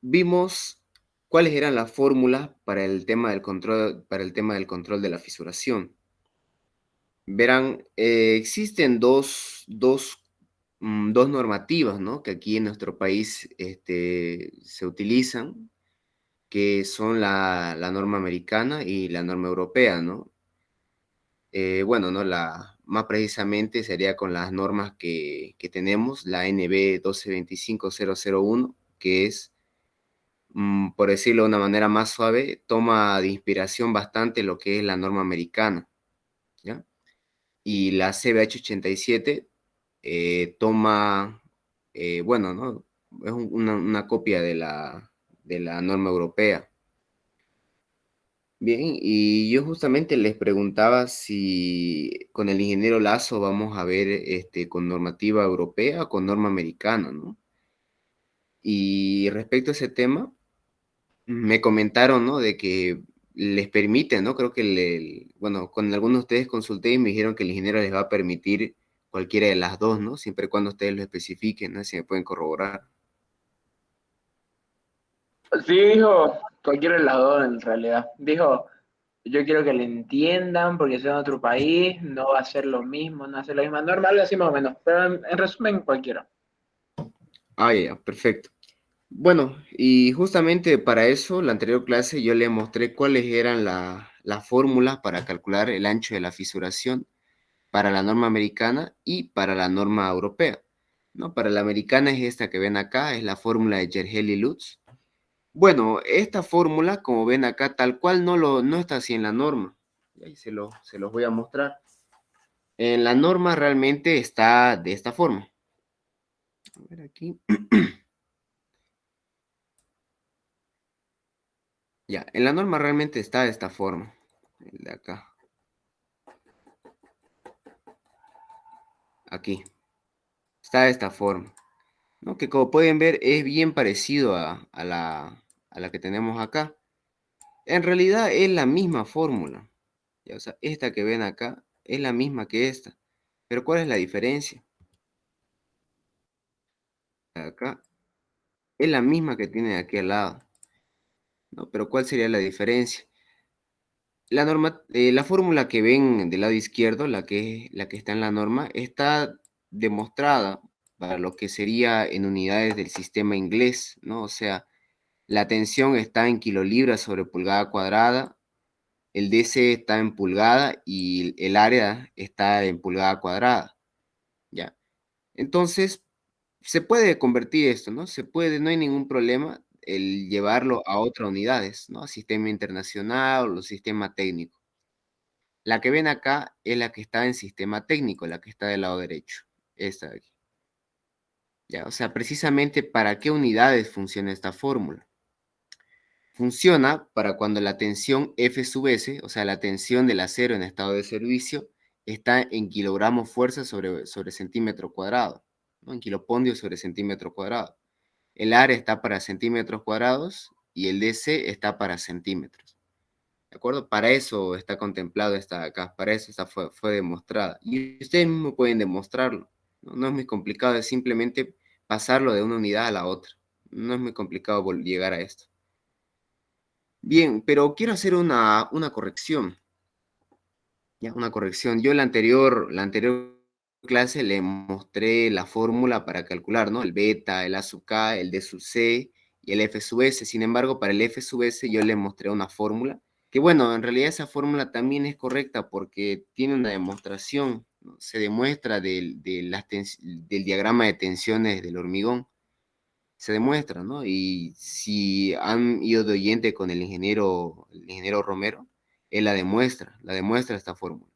vimos cuáles eran las fórmulas para el tema del control de la fisuración. Verán, existen dos normativas, ¿no? Que aquí en nuestro país se utilizan, que son la norma americana y la norma europea, ¿no? Bueno, ¿no? Más precisamente sería con las normas que tenemos, la NB 1225001, que es, por decirlo de una manera más suave, toma de inspiración bastante lo que es la norma americana, ¿ya? Y la CBH 87 toma, bueno, ¿no? Es una copia de la norma europea. Bien, y yo justamente les preguntaba si con el ingeniero Lazo vamos a ver con normativa europea o con norma americana, ¿no? Y respecto a ese tema, me comentaron, ¿no? De que les permite, ¿no? Creo que, bueno, con algunos de ustedes consulté y me dijeron que el ingeniero les va a permitir cualquiera de las dos, ¿no? Siempre y cuando ustedes lo especifiquen, ¿no? Si me pueden corroborar. Sí, dijo cualquiera de las dos en realidad. Dijo, yo quiero que le entiendan porque sea en otro país, no va a ser lo mismo, no va a ser la misma norma, algo así más o menos. Pero en resumen, cualquiera. Ah, ya, perfecto. Bueno, y justamente para eso, la anterior clase yo le mostré cuáles eran las fórmulas para calcular el ancho de la fisuración para la norma americana y para la norma europea, ¿no? Para la americana es esta que ven acá, es la fórmula de Gerhel-Lutz. Bueno, esta fórmula, como ven acá, tal cual no está así en la norma. Y ahí se los voy a mostrar. En la norma realmente está de esta forma. A ver aquí. Ya, en la norma realmente está de esta forma. El de acá. Aquí. Está de esta forma, ¿no? Que como pueden ver es bien parecido a la que tenemos acá. En realidad es la misma fórmula. Ya, o sea, esta que ven acá es la misma que esta. Pero ¿cuál es la diferencia? Acá es la misma que tiene aquí al lado, ¿no? Pero ¿cuál sería la diferencia? La fórmula que ven del lado izquierdo, la que está en la norma, está demostrada para lo que sería en unidades del sistema inglés, ¿no? O sea, la tensión está en kilolibras sobre pulgada cuadrada, el DC está en pulgada y el área está en pulgada cuadrada, ¿ya? Entonces, se puede convertir esto, ¿no? Se puede, no hay ningún problema el llevarlo a otras unidades, ¿no? Sistema internacional o sistema técnico. La que ven acá es la que está en sistema técnico, la que está del lado derecho, esta de aquí, ¿ya? O sea, precisamente para qué unidades funciona esta fórmula. Funciona para cuando la tensión F sub S, o sea, la tensión del acero en estado de servicio, está en kilogramos fuerza sobre centímetro cuadrado, ¿no? En kilopondio sobre centímetro cuadrado. El área está para centímetros cuadrados y el DC está para centímetros. ¿De acuerdo? Para eso está contemplado esta acá, para eso fue demostrada. Y ustedes mismos pueden demostrarlo. ¿No? No es muy complicado, es simplemente pasarlo de una unidad a la otra. No es muy complicado llegar a esto. Bien, pero quiero hacer una corrección. ¿Ya? Una corrección. Yo la anterior clase le mostré la fórmula para calcular, ¿no? El beta, el A sub K, el D sub C y el F sub S. Sin embargo, para el F sub S yo le mostré una fórmula que, bueno, en realidad esa fórmula también es correcta porque tiene una demostración, ¿no? Se demuestra del diagrama de tensiones del hormigón. Se demuestra, ¿no? Y si han ido de oyente con el ingeniero Romero, él la demuestra esta fórmula,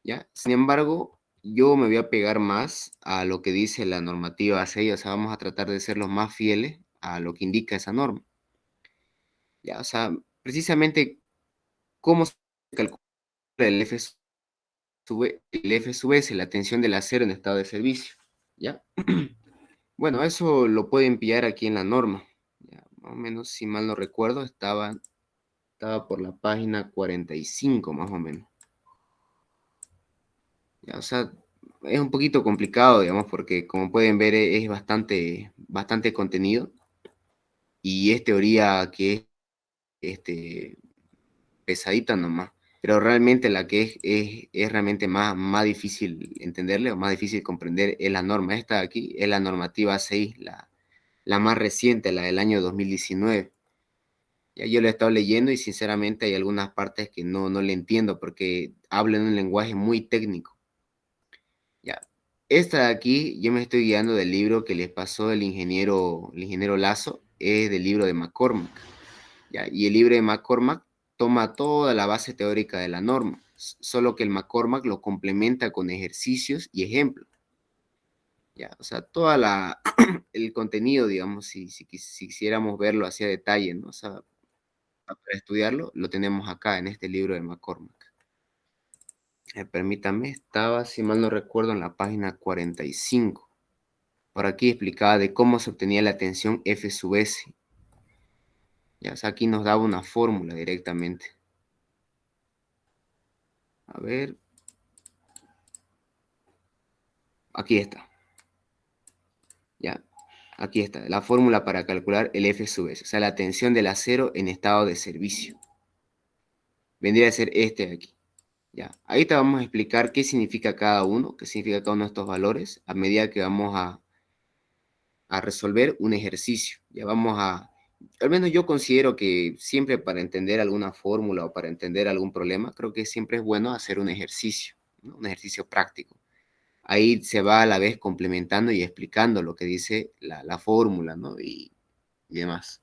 ¿ya? Sin embargo, yo me voy a pegar más a lo que dice la normativa A6, o sea, vamos a tratar de ser los más fieles a lo que indica esa norma, ¿ya? O sea, precisamente cómo se calcula el el F sub S, la tensión del acero en estado de servicio, ¿ya? Bueno, eso lo pueden pillar aquí en la norma, ¿ya? Más o menos, si mal no recuerdo, estaba por la página 45, más o menos. Ya, o sea, es un poquito complicado, digamos, porque como pueden ver es bastante contenido. y es teoría que es este, pesadita nomás, pero realmente la que es realmente más difícil entenderle o más difícil comprender es la norma. Esta de aquí es la normativa 6, la más reciente, la del año 2019. Ya yo la he estado leyendo y sinceramente hay algunas partes que no le entiendo porque habla en un lenguaje muy técnico. Ya. Esta de aquí, yo me estoy guiando del libro que les pasó el ingeniero Lazo, es del libro de McCormack. ¿Ya? Y el libro de McCormack toma toda la base teórica de la norma, solo que el McCormack lo complementa con ejercicios y ejemplos. ¿Ya? O sea, el contenido, digamos, si quisiéramos verlo así a detalle, ¿no? O sea, para estudiarlo, lo tenemos acá en este libro de McCormack. Permítame, estaba, si mal no recuerdo, en la página 45. Por aquí explicaba de cómo se obtenía la tensión F sub S. Ya, o sea, aquí nos daba una fórmula directamente. A ver, aquí está. Ya, aquí está, la fórmula para calcular el F sub S, o sea, la tensión del acero en estado de servicio. Vendría a ser este de aquí. Ya, ahí te vamos a explicar qué significa cada uno, qué significa cada uno de estos valores, a medida que vamos a resolver un ejercicio. Ya vamos al menos yo considero que siempre para entender alguna fórmula o para entender algún problema, creo que siempre es bueno hacer un ejercicio, ¿no? Un ejercicio práctico. Ahí se va a la vez complementando y explicando lo que dice la fórmula, ¿no? Y demás.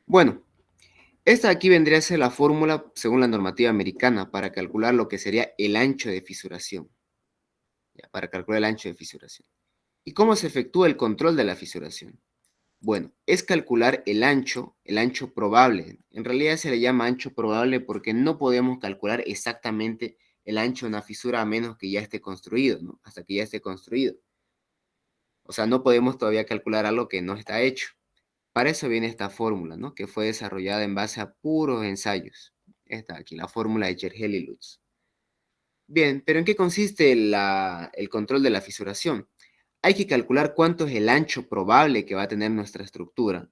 Bueno, esta aquí vendría a ser la fórmula según la normativa americana para calcular lo que sería el ancho de fisuración. ¿Ya? Para calcular el ancho de fisuración. ¿Y cómo se efectúa el control de la fisuración? Bueno, es calcular el ancho probable. En realidad se le llama ancho probable porque no podemos calcular exactamente el ancho de una fisura a menos que ya esté construido, ¿no? Hasta que ya esté construido. O sea, no podemos todavía calcular algo que no está hecho. Para eso viene esta fórmula, ¿no? Que fue desarrollada en base a puros ensayos. Esta aquí, la fórmula de Cherhel y Lutz. Bien, pero ¿en qué consiste el control de la fisuración? Hay que calcular cuánto es el ancho probable que va a tener nuestra estructura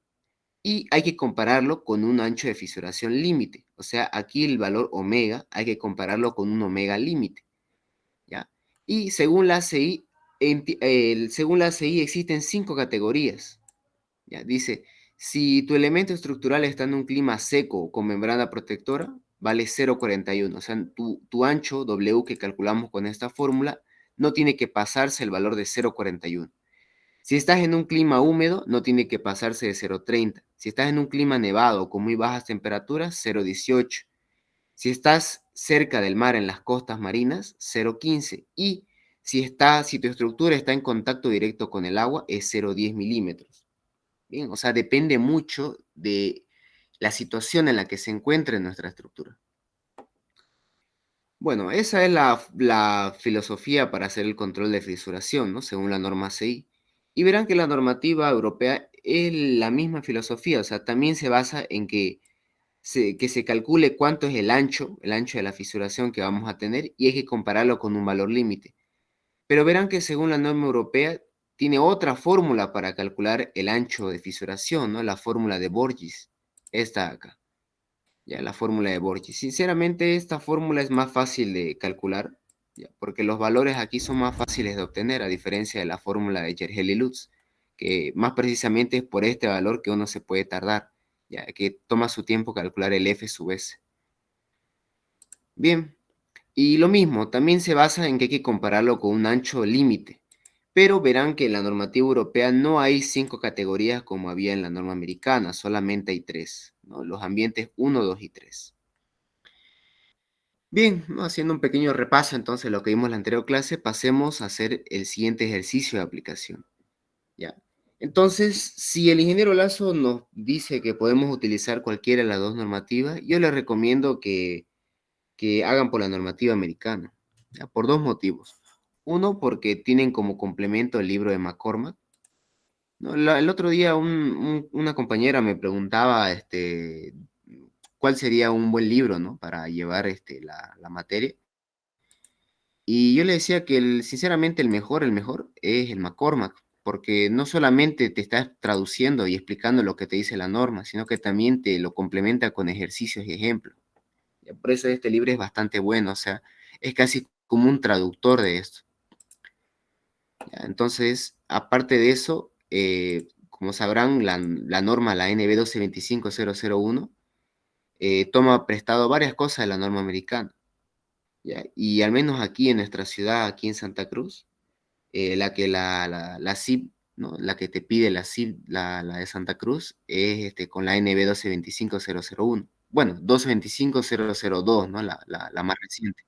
y hay que compararlo con un ancho de fisuración límite. O sea, aquí el valor omega hay que compararlo con un omega límite, ¿ya? Y según la ACI, según la ACI existen 5 categorías. Ya, dice, si tu elemento estructural está en un clima seco con membrana protectora, vale 0,41. O sea, tu ancho W que calculamos con esta fórmula no tiene que pasarse el valor de 0,41. Si estás en un clima húmedo, no tiene que pasarse de 0,30. Si estás en un clima nevado con muy bajas temperaturas, 0,18. Si estás cerca del mar en las costas marinas, 0,15. Y si tu estructura está en contacto directo con el agua, es 0,10 milímetros. Bien, o sea, depende mucho de la situación en la que se encuentre nuestra estructura. Bueno, esa es la filosofía para hacer el control de fisuración, ¿no? Según la norma CI. Y verán que la normativa europea es la misma filosofía, o sea, también se basa en que se calcule cuánto es el ancho de la fisuración que vamos a tener y hay que compararlo con un valor límite. Pero verán que según la norma europea tiene otra fórmula para calcular el ancho de fisuración, ¿no? La fórmula de Borges, esta acá, ya la fórmula de Borges. Sinceramente, esta fórmula es más fácil de calcular, ya, porque los valores aquí son más fáciles de obtener, a diferencia de la fórmula de Cherhel y Lutz, que más precisamente es por este valor que uno se puede tardar, ya que toma su tiempo calcular el F sub S. Bien, y lo mismo, también se basa en que hay que compararlo con un ancho límite, pero verán que en la normativa europea no hay 5 categorías como había en la norma americana, solamente hay 3, ¿no? Los ambientes 1, 2 y 3. Bien, ¿no? Haciendo un pequeño repaso entonces de lo que vimos en la anterior clase, pasemos a hacer el siguiente ejercicio de aplicación. ¿Ya? Entonces, si el ingeniero Lazo nos dice que podemos utilizar cualquiera de las dos normativas, yo les recomiendo que hagan por la normativa americana, ¿ya? Por dos motivos. Uno, porque tienen como complemento el libro de McCormack, ¿no? El otro día una compañera me preguntaba cuál sería un buen libro, ¿no? Para llevar la materia. Y yo le decía que sinceramente el mejor es el McCormack, porque no solamente te está traduciendo y explicando lo que te dice la norma, sino que también te lo complementa con ejercicios y ejemplos. Por eso este libro es bastante bueno, o sea, es casi como un traductor de esto. Entonces, aparte de eso, como sabrán, la norma, la NB 1225001, toma prestado varias cosas de la norma americana. ¿Ya? Y al menos aquí en nuestra ciudad, aquí en Santa Cruz, la CIP, ¿no? La que te pide la CIP, la de Santa Cruz, es con la NB 1225001. Bueno, 1225002, ¿no? La más reciente.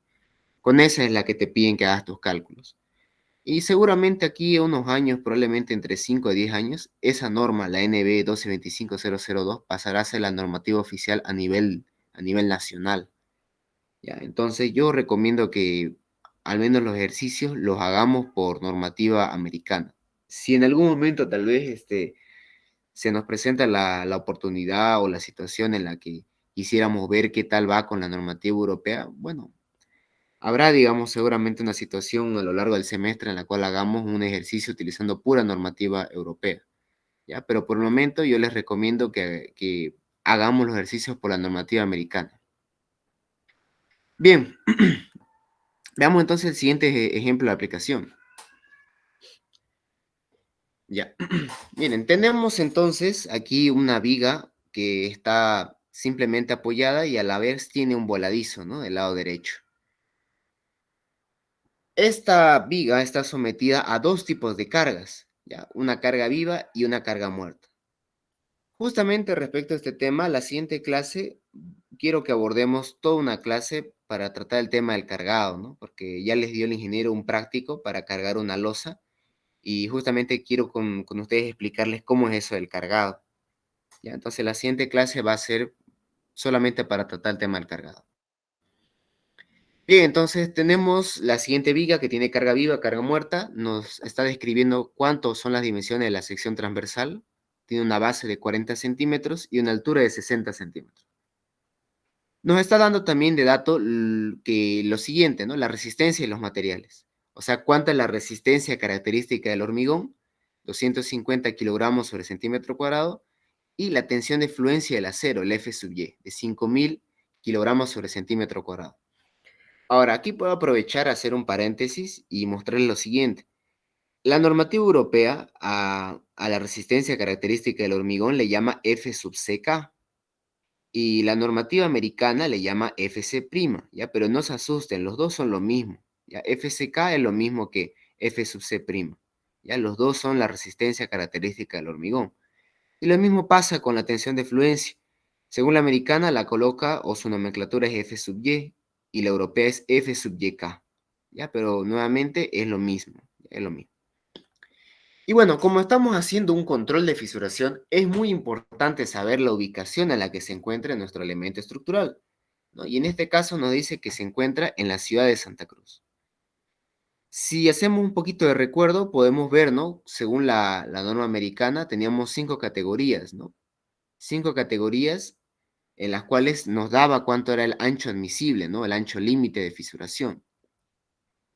Con esa es la que te piden que hagas tus cálculos. Y seguramente aquí a unos años, probablemente entre 5 y 10 años, esa norma, la NB 1225002, pasará a ser la normativa oficial a nivel nacional. ¿Ya? Entonces yo recomiendo que al menos los ejercicios los hagamos por normativa americana. Si en algún momento tal vez se nos presenta la oportunidad o la situación en la que quisiéramos ver qué tal va con la normativa europea, bueno, habrá, digamos, seguramente una situación a lo largo del semestre en la cual hagamos un ejercicio utilizando pura normativa europea, ¿ya? Pero por el momento yo les recomiendo que hagamos los ejercicios por la normativa americana. Bien, veamos entonces el siguiente ejemplo de aplicación. Ya, miren, tenemos entonces aquí una viga que está simplemente apoyada y a la vez tiene un voladizo, ¿no? Del lado derecho. Esta viga está sometida a dos tipos de cargas, ¿ya? Una carga viva y una carga muerta. Justamente respecto a este tema, la siguiente clase, quiero que abordemos toda una clase para tratar el tema del cargado, ¿no? Porque ya les dio el ingeniero un práctico para cargar una losa y justamente quiero con ustedes explicarles cómo es eso del cargado, ¿ya? Entonces la siguiente clase va a ser solamente para tratar el tema del cargado. Bien, entonces tenemos la siguiente viga que tiene carga viva, carga muerta. Nos está describiendo cuántos son las dimensiones de la sección transversal. Tiene una base de 40 centímetros y una altura de 60 centímetros. Nos está dando también de dato que lo siguiente, ¿no? La resistencia y los materiales. O sea, cuánta es la resistencia característica del hormigón, 250 kilogramos sobre centímetro cuadrado, y la tensión de fluencia del acero, el F sub Y, de 5000 kilogramos sobre centímetro cuadrado. Ahora, aquí puedo aprovechar a hacer un paréntesis y mostrarles lo siguiente. La normativa europea a la resistencia característica del hormigón le llama F sub CK y la normativa americana le llama FC', ¿ya? Pero no se asusten, los dos son lo mismo, ¿ya? FCK es lo mismo que F sub C', ¿ya? Los dos son la resistencia característica del hormigón. Y lo mismo pasa con la tensión de fluencia. Según la americana, la coloca o su nomenclatura es F sub Y y la europea es F sub YK. ¿Ya? Pero nuevamente es lo mismo. Es lo mismo. Y bueno, como estamos haciendo un control de fisuración, es muy importante saber la ubicación en la que se encuentra nuestro elemento estructural, ¿no? Y en este caso nos dice que se encuentra en la ciudad de Santa Cruz. Si hacemos un poquito de recuerdo, podemos ver, ¿no? Según la norma americana, teníamos 5 categorías, ¿no? 5 categorías en las cuales nos daba cuánto era el ancho admisible, ¿no? El ancho límite de fisuración.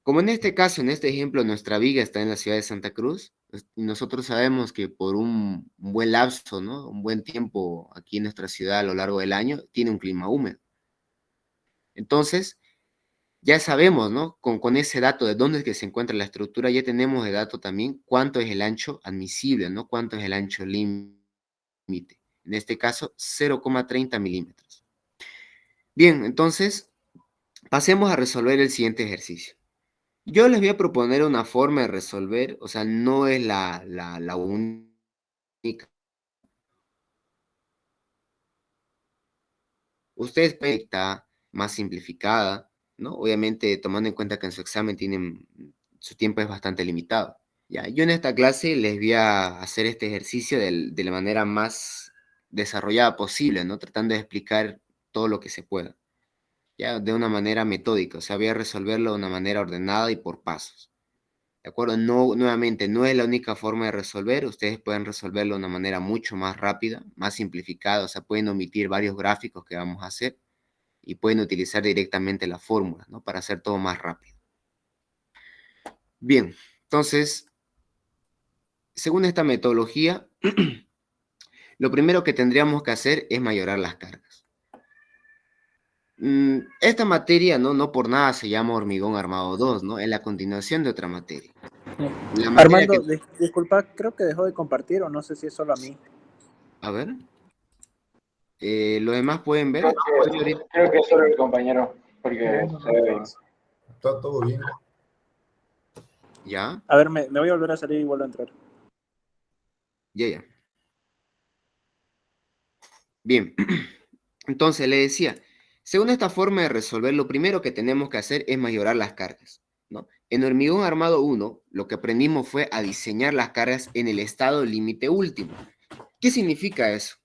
Como en este caso, en este ejemplo, nuestra viga está en la ciudad de Santa Cruz, y nosotros sabemos que por un buen lapso, ¿no? Un buen tiempo aquí en nuestra ciudad a lo largo del año, tiene un clima húmedo. Entonces, ya sabemos, ¿no? Con ese dato de dónde es que se encuentra la estructura, ya tenemos de dato también cuánto es el ancho admisible, ¿no? Cuánto es el ancho límite. En este caso, 0,30 milímetros. Bien, entonces, pasemos a resolver el siguiente ejercicio. Yo les voy a proponer una forma de resolver, o sea, no es la única. Ustedes pueden estar más simplificada, ¿no? Obviamente, tomando en cuenta que en su examen tienen, su tiempo es bastante limitado. Ya, yo en esta clase les voy a hacer este ejercicio de la manera más desarrollada posible, ¿no? Tratando de explicar todo lo que se pueda, ya, de una manera metódica, o sea, voy a resolverlo de una manera ordenada y por pasos. ¿De acuerdo? No, nuevamente, no es la única forma de resolver. Ustedes pueden resolverlo de una manera mucho más rápida, más simplificada. O sea, pueden omitir varios gráficos que vamos a hacer y pueden utilizar directamente la fórmula, ¿no? Para hacer todo más rápido. Bien, entonces, según esta metodología, lo primero que tendríamos que hacer es mayorar las cargas. Esta materia, ¿no? No por nada se llama hormigón armado 2, ¿no? Es la continuación de otra materia. La materia que... Armando, disculpa, creo que dejó de compartir o no sé si es solo a mí. A ver. Los demás pueden ver. Creo que es solo el compañero, porque No, se ve bien. Está todo bien. Ya, A ver, me voy a volver a salir y vuelvo a entrar. ya. Bien. Entonces le decía, según esta forma de resolver, lo primero que tenemos que hacer es mayorar las cargas, ¿no? En hormigón armado 1, lo que aprendimos fue a diseñar las cargas en el estado límite último. ¿Qué significa eso?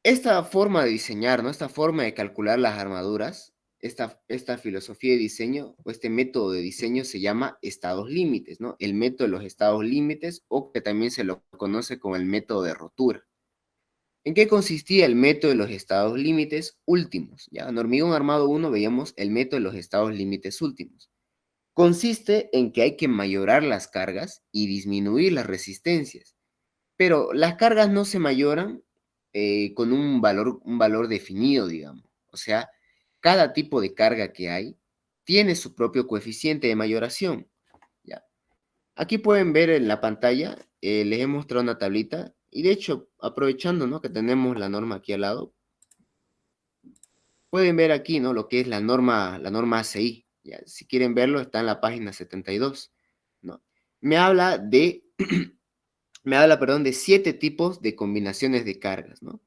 Esta forma de diseñar, ¿no? Esta forma de calcular las armaduras, esta filosofía de diseño o este método de diseño se llama estados límites, ¿no? El método de los estados límites o que también se lo conoce como el método de rotura. ¿En qué consistía el método de los estados límites últimos? Ya, en hormigón armado 1 veíamos el método de los estados límites últimos. Consiste en que hay que mayorar las cargas y disminuir las resistencias. Pero las cargas no se mayoran con un valor definido, digamos. O sea, cada tipo de carga que hay tiene su propio coeficiente de mayoración. ¿Ya? Aquí pueden ver en la pantalla, les he mostrado una tablita, y de hecho, aprovechando, ¿no?, que tenemos la norma aquí al lado, pueden ver aquí, ¿no?, lo que es la norma ACI. ¿Ya? Si quieren verlo, está en la página 72, ¿no? Me habla de, de 7 tipos de combinaciones de cargas, ¿no?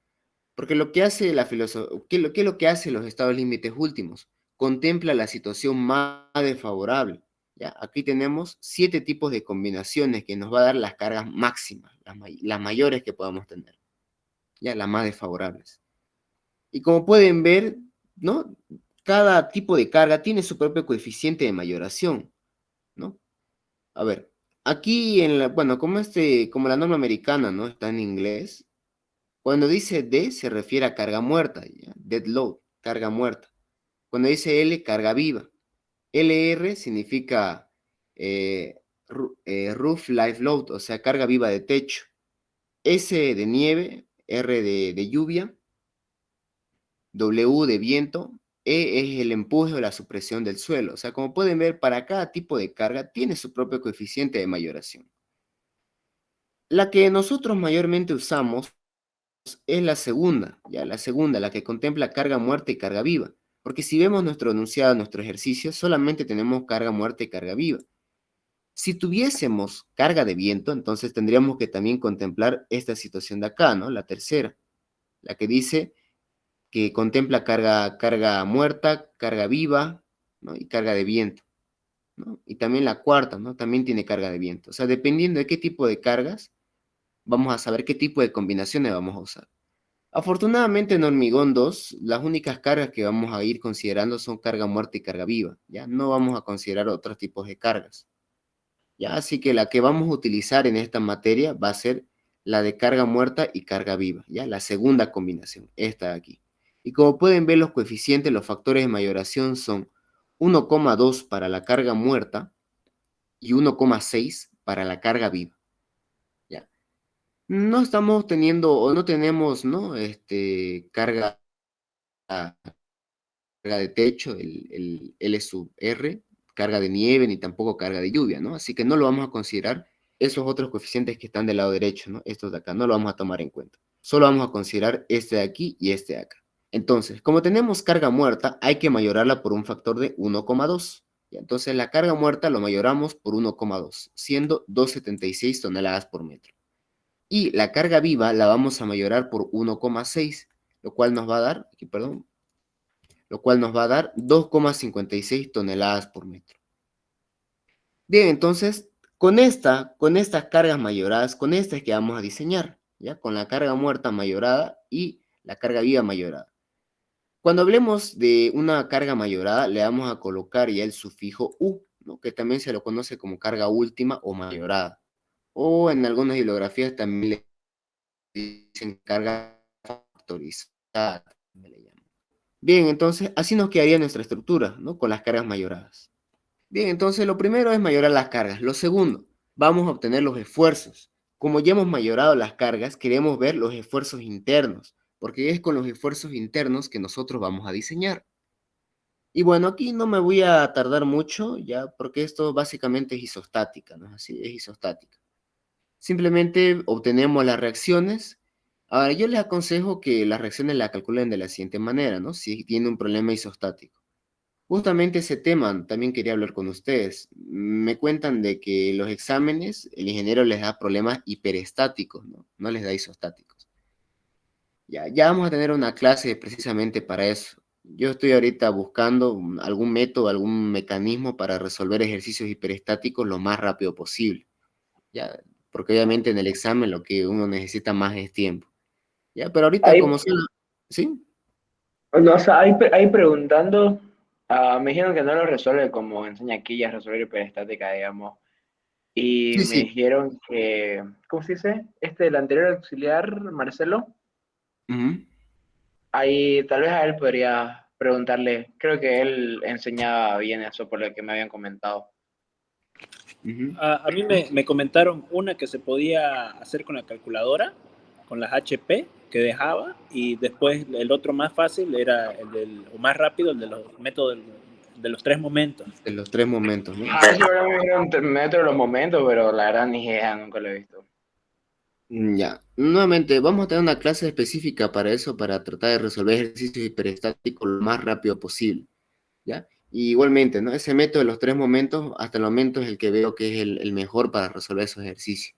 Porque lo que hace la filosofía, ¿qué es lo que hace los estados límites últimos? Contempla la situación más desfavorable. ¿Ya? Aquí tenemos 7 tipos de combinaciones que nos va a dar las cargas máximas, las mayores que podamos tener, ya las más desfavorables. Y como pueden ver, ¿no? Cada tipo de carga tiene su propio coeficiente de mayoración, ¿no? A ver, aquí bueno, como la norma americana, ¿no?, está en inglés. Cuando dice D se refiere a carga muerta, ¿ya? Dead load, carga muerta. Cuando dice L, carga viva. LR significa roof life load, o sea, carga viva de techo. S de nieve, R de lluvia, W de viento, E es el empuje o la supresión del suelo. O sea, como pueden ver, para cada tipo de carga tiene su propio coeficiente de mayoración. La que nosotros mayormente usamos es la segunda, ya la segunda, la que contempla carga muerta y carga viva. Porque si vemos nuestro enunciado, nuestro ejercicio, solamente tenemos carga muerta y carga viva. Si tuviésemos carga de viento, entonces tendríamos que también contemplar esta situación de acá, ¿no? La tercera, la que dice que contempla carga muerta, carga viva, ¿no?, y carga de viento, ¿no? Y también la cuarta, ¿no?, también tiene carga de viento. O sea, dependiendo de qué tipo de cargas, vamos a saber qué tipo de combinaciones vamos a usar. Afortunadamente en hormigón 2, las únicas cargas que vamos a ir considerando son carga muerta y carga viva, ¿ya? No vamos a considerar otros tipos de cargas, ¿ya? Así que la que vamos a utilizar en esta materia va a ser la de carga muerta y carga viva, ¿ya? La segunda combinación, esta de aquí. Y como pueden ver, los coeficientes, los factores de mayoración son 1,2 para la carga muerta y 1,6 para la carga viva, ¿ya? No estamos teniendo o no tenemos, ¿no?, carga de techo, el L sub R, carga de nieve, ni tampoco carga de lluvia, ¿no? Así que no lo vamos a considerar esos otros coeficientes que están del lado derecho, ¿no? Estos de acá, no lo vamos a tomar en cuenta. Solo vamos a considerar este de aquí y este de acá. Entonces, como tenemos carga muerta, hay que mayorarla por un factor de 1,2. Entonces, la carga muerta lo mayoramos por 1,2, siendo 276 toneladas por metro. Y la carga viva la vamos a mayorar por 1,6, lo cual nos va a dar, aquí, perdón, lo cual nos va a dar 2,56 toneladas por metro. Bien, entonces, con estas cargas mayoradas, con estas que vamos a diseñar, ¿ya? Con la carga muerta mayorada y la carga viva mayorada. Cuando hablemos de una carga mayorada, le vamos a colocar ya el sufijo U, ¿no?, que también se lo conoce como carga última o mayorada. O en algunas bibliografías también le dicen carga factorizada. Bien, entonces así nos quedaría nuestra estructura, ¿no?, con las cargas mayoradas. Bien, entonces lo primero es mayorar las cargas. Lo segundo, vamos a obtener los esfuerzos. Como ya hemos mayorado las cargas, queremos ver los esfuerzos internos, porque es con los esfuerzos internos que nosotros vamos a diseñar. Y bueno, aquí no me voy a tardar mucho, ya, porque esto básicamente es isostática, ¿no es así? Es isostática. Simplemente obtenemos las reacciones. Ahora, yo les aconsejo que las reacciones las calculen de la siguiente manera, ¿no? Si tiene un problema isostático. Justamente ese tema también quería hablar con ustedes. Me cuentan de que los exámenes, el ingeniero les da problemas hiperestáticos, ¿no? No les da isostáticos. Ya vamos a tener una clase precisamente para eso. Yo estoy ahorita buscando algún método, algún mecanismo para resolver ejercicios hiperestáticos lo más rápido posible, ¿ya? Porque obviamente en el examen lo que uno necesita más es tiempo, ¿ya? Pero ahorita Ahí, como sea, ¿sí? no, o sea, ahí preguntando, me dijeron que no lo resuelve como enseña aquí, ya resolver hiperestática, digamos. Y Sí, me sí. dijeron que, ¿cómo se dice? El anterior auxiliar, Marcelo, Ujú, ahí tal vez a él podría preguntarle, creo que él enseñaba bien eso por lo que me habían comentado. ujú. A mí me comentaron una que se podía hacer con la calculadora, con las HP que dejaba, y después el otro más fácil era o más rápido, el de los métodos de los tres momentos. De los tres momentos, ¿no? A eso ahora me dijeron metro de los momentos, pero la verdad ni idea, nunca lo he visto. Ya, nuevamente, vamos a tener una clase específica para eso, para tratar de resolver ejercicios hiperestáticos lo más rápido posible, ¿ya? Y igualmente, ¿no? Ese método de los tres momentos, hasta el momento es el que veo que es el mejor para resolver esos ejercicios.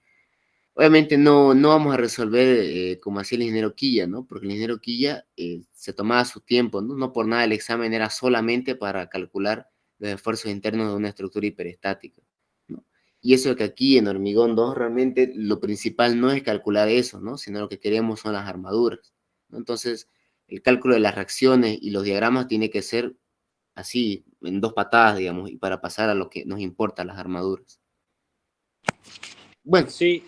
Obviamente no vamos a resolver como hacía el ingeniero Quilla, ¿no? Porque el ingeniero Quilla se tomaba su tiempo, ¿no? No por nada el examen era solamente para calcular los esfuerzos internos de una estructura hiperestática, ¿no? Y eso de que aquí en Hormigón 2 realmente lo principal no es calcular eso, ¿no? Sino lo que queremos son las armaduras, ¿no? Entonces, el cálculo de las reacciones y los diagramas tiene que ser así, en dos patadas, digamos, y para pasar a lo que nos importa, las armaduras. Bueno, Sí,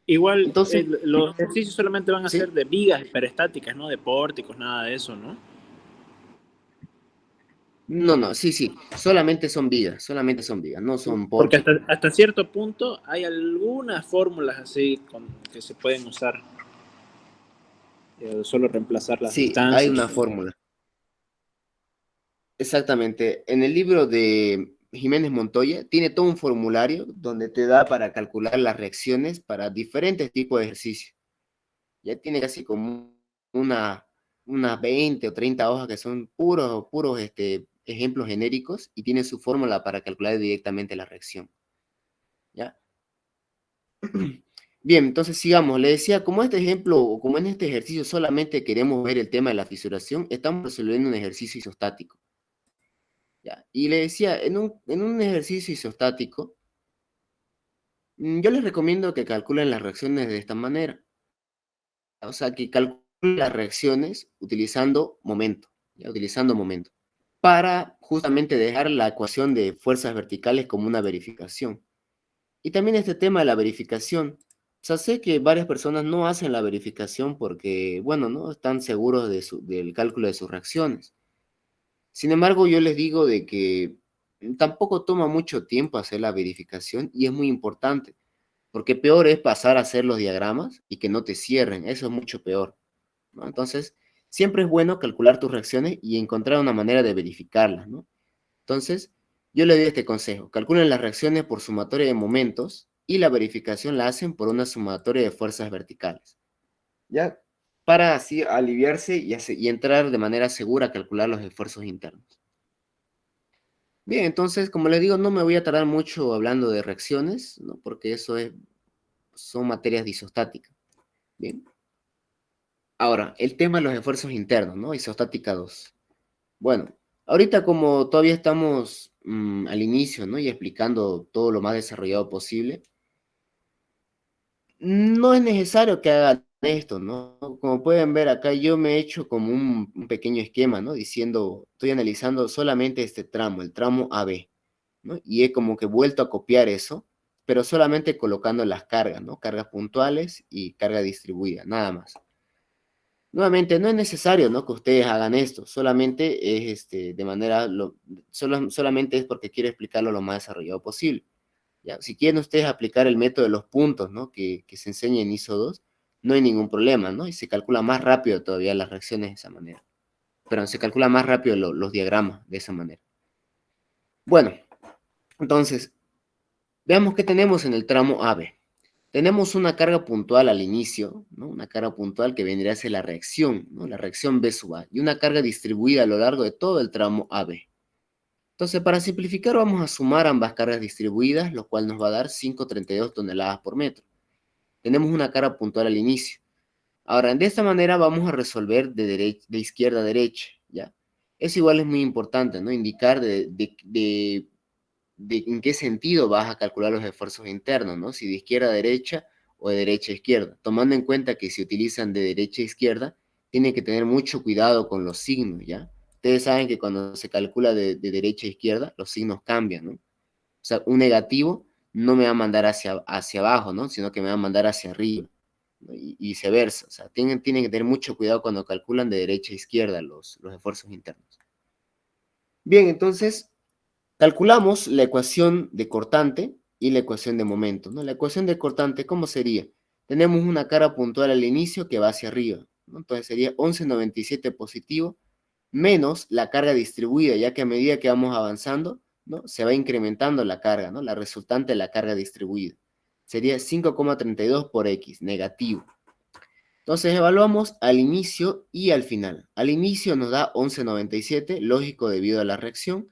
igual entonces, los ejercicios solamente van a ser ¿sí? de vigas hiperestáticas, no de pórticos, nada de eso, ¿no? No, sí, sí, solamente son vigas, no son Porque pórticos. hasta cierto punto hay algunas fórmulas así que se pueden usar, solo reemplazar las Sí, hay distancias. una fórmula. Exactamente. En el libro de Jiménez Montoya tiene todo un formulario donde te da para calcular las reacciones para diferentes tipos de ejercicios. Ya tiene casi como una, unas 20 o 30 hojas que son puros ejemplos genéricos y tiene su fórmula para calcular directamente la reacción. ¿Ya? Bien, entonces sigamos. Le decía, como este ejemplo, o como en este ejercicio solamente queremos ver el tema de la fisuración, estamos resolviendo un ejercicio isostático. ¿Ya? Y le decía, en un ejercicio isostático, yo les recomiendo que calculen las reacciones de esta manera. O sea, que calculen las reacciones utilizando momento, ¿ya? Utilizando momento, para justamente dejar la ecuación de fuerzas verticales como una verificación. Y también este tema de la verificación. O sea, sé que varias personas no hacen la verificación porque, bueno, no están seguros del cálculo de sus reacciones. Sin embargo, yo les digo de que tampoco toma mucho tiempo hacer la verificación y es muy importante, porque peor es pasar a hacer los diagramas y que no te cierren. Eso es mucho peor, ¿no? Entonces, siempre es bueno calcular tus reacciones y encontrar una manera de verificarlas, ¿no? Entonces, yo le doy este consejo. Calculen las reacciones por sumatoria de momentos y la verificación la hacen por una sumatoria de fuerzas verticales. ¿Ya? Para así aliviarse y entrar de manera segura a calcular los esfuerzos internos. Bien, entonces, como les digo, no me voy a tardar mucho hablando de reacciones, ¿no? Porque son materias de isostática. Bien. Ahora, el tema de los esfuerzos internos, ¿no? Isostática 2. Bueno, ahorita como todavía estamos al inicio, ¿no? Y explicando todo lo más desarrollado posible, no es necesario que hagan esto, ¿no? Como pueden ver acá, yo me he hecho como un pequeño esquema, ¿no? Diciendo, estoy analizando solamente este tramo, el tramo AB, ¿no? Y he como que vuelto a copiar eso, pero solamente colocando las cargas, ¿no? Cargas puntuales y carga distribuida, nada más. Nuevamente, no es necesario, ¿no? Que ustedes hagan esto, solamente es solamente es porque quiero explicarlo lo más desarrollado posible. ¿ya? Si quieren ustedes aplicar el método de los puntos, ¿no? Que se enseña en ISO 2, no hay ningún problema, ¿no? Y se calcula más rápido todavía las reacciones de esa manera. Pero se calcula más rápido los diagramas de esa manera. Bueno, entonces, veamos qué tenemos en el tramo AB. Tenemos una carga puntual al inicio, ¿no? Una carga puntual que vendría a ser la reacción, ¿no? La reacción B sub A, y una carga distribuida a lo largo de todo el tramo AB. Entonces, para simplificar, vamos a sumar ambas cargas distribuidas, lo cual nos va a dar 5,32 toneladas por metro. Tenemos una carga puntual al inicio. Ahora, de esta manera vamos a resolver de izquierda a derecha, ¿ya? Eso igual es muy importante, ¿no? Indicar en qué sentido vas a calcular los esfuerzos internos, ¿no? Si de izquierda a derecha o de derecha a izquierda. Tomando en cuenta que si utilizan de derecha a izquierda, tienen que tener mucho cuidado con los signos, ¿ya? Ustedes saben que cuando se calcula de derecha a izquierda, los signos cambian, ¿no? O sea, un negativo no me va a mandar hacia abajo, ¿no? Sino que me va a mandar hacia arriba, ¿no? Y viceversa. O sea, tienen que tener mucho cuidado cuando calculan de derecha a izquierda los esfuerzos internos. Bien, entonces, calculamos la ecuación de cortante y la ecuación de momento, ¿no? La ecuación de cortante, ¿cómo sería? Tenemos una carga puntual al inicio que va hacia arriba, ¿no? Entonces sería 11,97 positivo menos la carga distribuida, ya que a medida que vamos avanzando, ¿no? Se va incrementando la carga, ¿no? La resultante de la carga distribuida. Sería 5,32 por X, negativo. Entonces evaluamos al inicio y al final. Al inicio nos da 11,97, lógico debido a la reacción,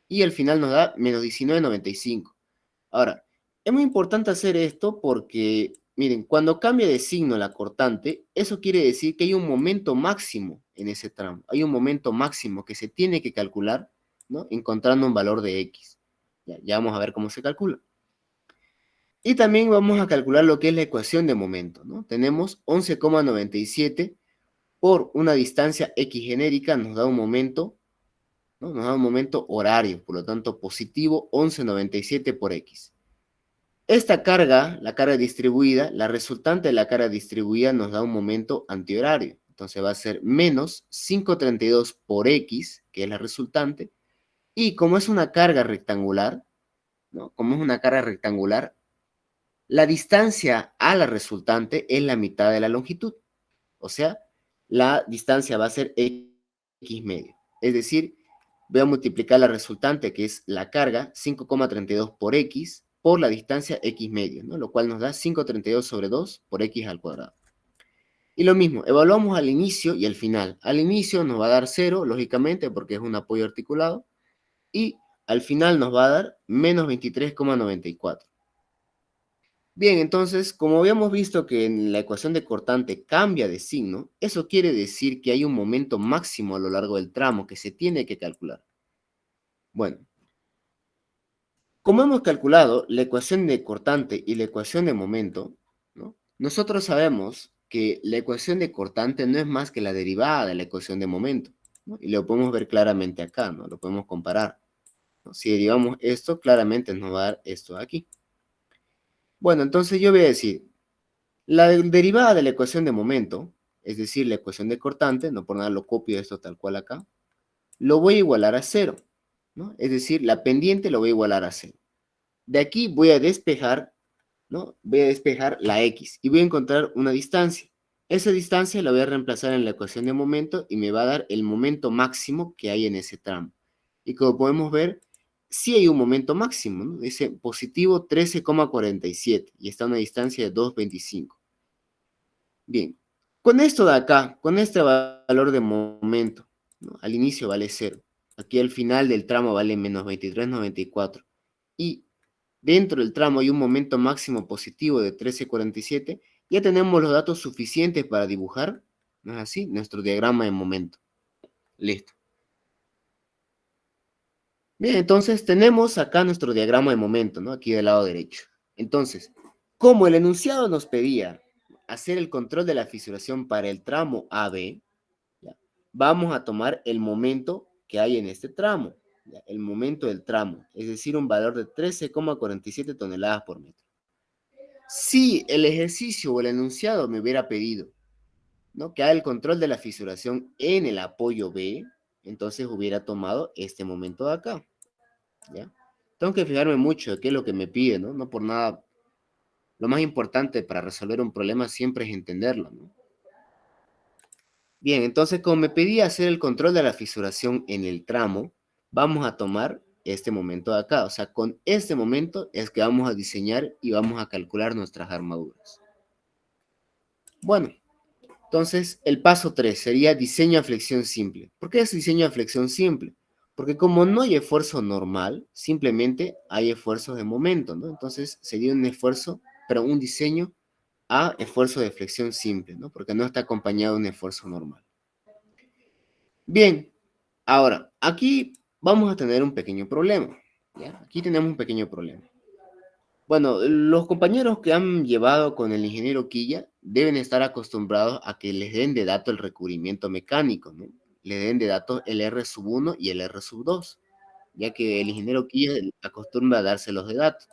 y al final nos da menos 19,95. Ahora, es muy importante hacer esto porque, miren, cuando cambia de signo la cortante, eso quiere decir que hay un momento máximo en ese tramo. Hay un momento máximo que se tiene que calcular, ¿no? Encontrando un valor de X. Ya vamos a ver cómo se calcula. Y también vamos a calcular lo que es la ecuación de momento, ¿no? Tenemos 11,97 por una distancia X genérica, nos da un momento, ¿no? Nos da un momento horario, por lo tanto positivo 11,97 por X. Esta carga, la carga distribuida, la resultante de la carga distribuida nos da un momento antihorario. Entonces va a ser menos 5,32 por X, que es la resultante, y como es una carga rectangular, ¿no? Como es una carga rectangular, la distancia a la resultante es la mitad de la longitud. O sea, la distancia va a ser X medio. Es decir, voy a multiplicar la resultante, que es la carga, 5,32 por X, por la distancia X medio, ¿no? Lo cual nos da 5,32 sobre 2 por X al cuadrado. Y lo mismo, evaluamos al inicio y al final. Al inicio nos va a dar 0, lógicamente, porque es un apoyo articulado, y al final nos va a dar menos 23,94. Bien, entonces, como habíamos visto que en la ecuación de cortante cambia de signo, eso quiere decir que hay un momento máximo a lo largo del tramo que se tiene que calcular. Bueno, como hemos calculado la ecuación de cortante y la ecuación de momento, ¿no? Nosotros sabemos que la ecuación de cortante no es más que la derivada de la ecuación de momento, ¿no? Y lo podemos ver claramente acá, ¿no? Lo podemos comparar, ¿no? Si derivamos esto, claramente nos va a dar esto aquí. Bueno, entonces yo voy a decir, la derivada de la ecuación de momento, es decir, la ecuación de cortante, no por nada lo copio esto tal cual acá, lo voy a igualar a 0, ¿no? Es decir, la pendiente lo voy a igualar a 0. De aquí voy a despejar, ¿no? Voy a despejar la X y voy a encontrar una distancia. Esa distancia la voy a reemplazar en la ecuación de momento y me va a dar el momento máximo que hay en ese tramo. Y como podemos ver, sí hay un momento máximo, ¿no? Dice positivo 13,47 y está a una distancia de 2,25. Bien, con esto de acá, con este valor de momento, ¿no? Al inicio vale 0. Aquí al final del tramo vale menos 23,94. Y dentro del tramo hay un momento máximo positivo de 13,47. Ya tenemos los datos suficientes para dibujar, ¿no es así? Nuestro diagrama de momento. Listo. Bien, entonces tenemos acá nuestro diagrama de momento, ¿no? Aquí del lado derecho. Entonces, como el enunciado nos pedía hacer el control de la fisuración para el tramo AB, ¿ya? Vamos a tomar el momento que hay en este tramo, ¿ya? El momento del tramo, es decir, un valor de 13,47 toneladas por metro. Si el ejercicio o el enunciado me hubiera pedido, ¿no? Que haga el control de la fisuración en el apoyo B, entonces hubiera tomado este momento de acá, ¿ya? tengo que fijarme mucho de qué es lo que me pide, ¿no? No por nada. Lo más importante para resolver un problema siempre es entenderlo, ¿no? Bien, entonces como me pedía hacer el control de la fisuración en el tramo, vamos a tomar este momento de acá. O sea, con este momento es que vamos a diseñar y vamos a calcular nuestras armaduras. Bueno, entonces el paso 3 sería diseño a flexión simple. ¿Por qué es diseño a flexión simple? Porque como no hay esfuerzo normal, simplemente hay esfuerzos de momento, ¿no? Entonces sería un esfuerzo, pero un diseño a esfuerzo de flexión simple, ¿no? Porque no está acompañado de un esfuerzo normal. Bien, ahora, aquí vamos a tener un pequeño problema, ¿ya? Aquí tenemos un pequeño problema. Bueno, los compañeros que han llevado con el ingeniero Quilla deben estar acostumbrados a que les den de dato el recubrimiento mecánico, ¿no? Le den de datos el R1 y el R2, ya que el ingeniero Quilla acostumbra a dárselos de datos.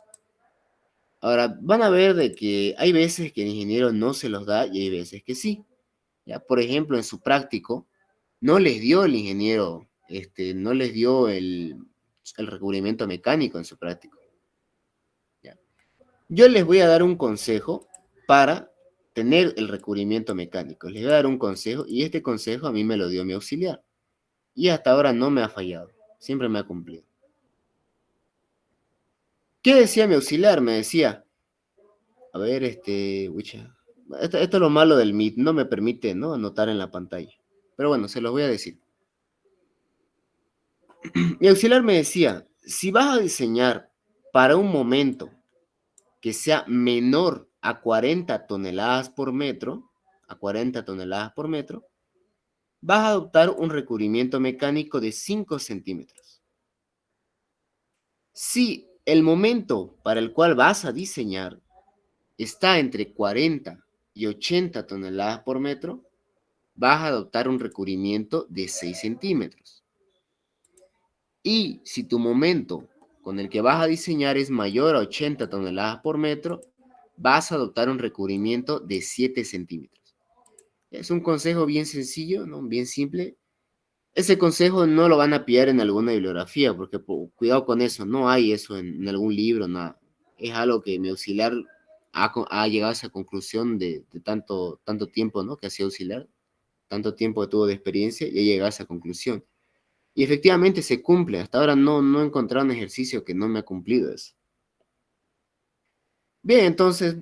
Ahora, van a ver de que hay veces que el ingeniero no se los da y hay veces que sí. ¿Ya? Por ejemplo, en su práctico, no les dio el ingeniero, no les dio el recubrimiento mecánico en su práctico. ¿Ya? Yo les voy a dar un consejo para tener el recubrimiento mecánico. Les voy a dar un consejo y este consejo a mí me lo dio mi auxiliar. Y hasta ahora no me ha fallado. Siempre me ha cumplido. ¿Qué decía mi auxiliar? Me decía, a ver, ucha, esto es lo malo del Meet, no me permite, ¿no?, anotar en la pantalla. Pero bueno, se los voy a decir. Mi auxiliar me decía, si vas a diseñar para un momento que sea menor a 40 toneladas por metro, vas a adoptar un recubrimiento mecánico de 5 centímetros. Si el momento para el cual vas a diseñar está entre 40 y 80 toneladas por metro, vas a adoptar un recubrimiento de 6 centímetros. Y si tu momento con el que vas a diseñar es mayor a 80 toneladas por metro, vas a adoptar un recubrimiento de 7 centímetros. Es un consejo bien sencillo, ¿no? Bien simple. Ese consejo no lo van a pillar en alguna bibliografía, porque cuidado con eso, no hay eso en algún libro, nada. Es algo que mi auxiliar ha llegado a esa conclusión de tanto tiempo, ¿no?, que ha sido auxiliar, tanto tiempo que tuvo de experiencia y ha llegado a esa conclusión. Y efectivamente se cumple. Hasta ahora no he encontrado un ejercicio que no me ha cumplido eso. Bien, entonces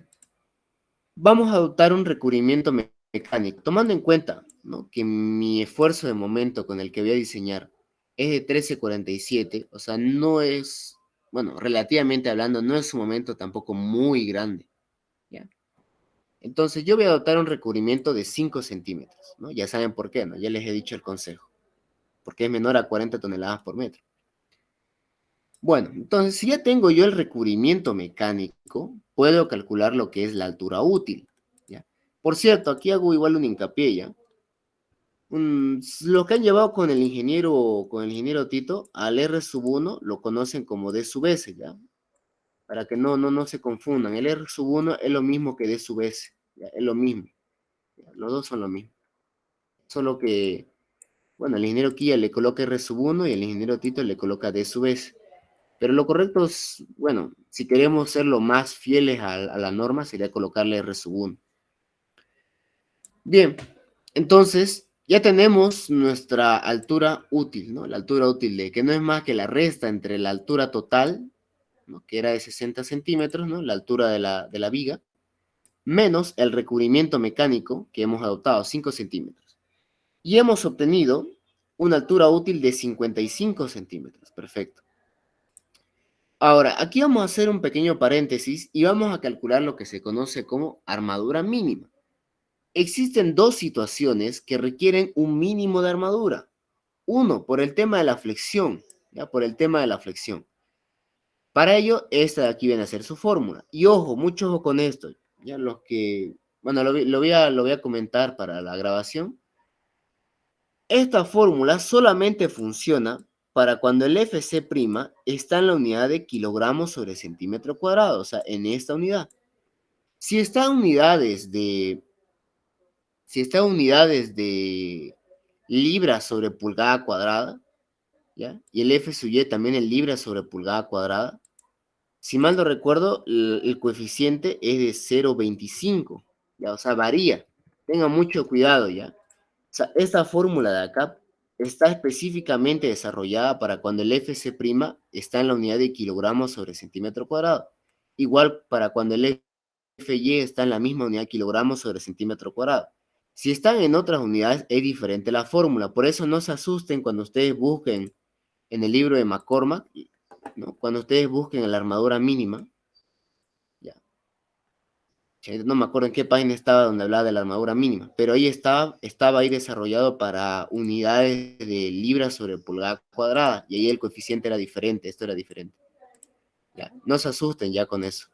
vamos a adoptar un recubrimiento mecánico, tomando en cuenta, ¿no?, que mi esfuerzo de momento con el que voy a diseñar es de 13,47, o sea, no es, bueno, relativamente hablando, no es un momento tampoco muy grande, ¿ya? Entonces yo voy a adoptar un recubrimiento de 5 centímetros, ¿no? Ya saben por qué, ¿no? Ya les he dicho el consejo, porque es menor a 40 toneladas por metro. Bueno, entonces si ya tengo yo el recubrimiento mecánico, puedo calcular lo que es la altura útil, ¿ya? Por cierto, aquí hago igual un hincapié, ¿ya? Lo que han llevado con el ingeniero Tito, al R1 lo conocen como D sub S, ¿ya? Para que no se confundan. El R1 es lo mismo que D sub S, ¿ya? Es lo mismo, ¿ya? Los dos son lo mismo. Solo que, bueno, el ingeniero Quilla le coloca R1 y el ingeniero Tito le coloca D sub S. Pero lo correcto es, bueno, si queremos ser lo más fieles a la norma, sería colocarle R1. Bien, entonces ya tenemos nuestra altura útil, ¿no? La altura útil de que no es más que la resta entre la altura total, ¿no?, que era de 60 centímetros, ¿no?, la altura de la viga, menos el recubrimiento mecánico que hemos adoptado, 5 centímetros. Y hemos obtenido una altura útil de 55 centímetros. Perfecto. Ahora, aquí vamos a hacer un pequeño paréntesis y vamos a calcular lo que se conoce como armadura mínima. Existen dos situaciones que requieren un mínimo de armadura. Uno, por el tema de la flexión, ¿ya? Por el tema de la flexión. Para ello, esta de aquí viene a ser su fórmula. Y ojo, mucho ojo con esto. Ya los que, bueno, lo voy a comentar para la grabación. Esta fórmula solamente funciona para cuando el FC' está en la unidad de kilogramos sobre centímetro cuadrado, o sea, en esta unidad. Si está en unidades de libras sobre pulgada cuadrada, ¿ya? Y el F sub y también en libras sobre pulgada cuadrada. Si mal no recuerdo, el coeficiente es de 0,25, ¿ya? O sea, varía. Tengan mucho cuidado, ¿ya? O sea, esta fórmula de acá está específicamente desarrollada para cuando el FC' está en la unidad de kilogramos sobre centímetro cuadrado. Igual para cuando el FY está en la misma unidad de kilogramos sobre centímetro cuadrado. Si están en otras unidades, es diferente la fórmula. Por eso no se asusten cuando ustedes busquen en el libro de McCormack, ¿no? Cuando ustedes busquen la armadura mínima, ya. No me acuerdo en qué página estaba donde hablaba de la armadura mínima, pero ahí estaba ahí desarrollado para unidades de libras sobre pulgada cuadrada, y ahí el coeficiente era diferente, esto era diferente. Ya, no se asusten ya con eso.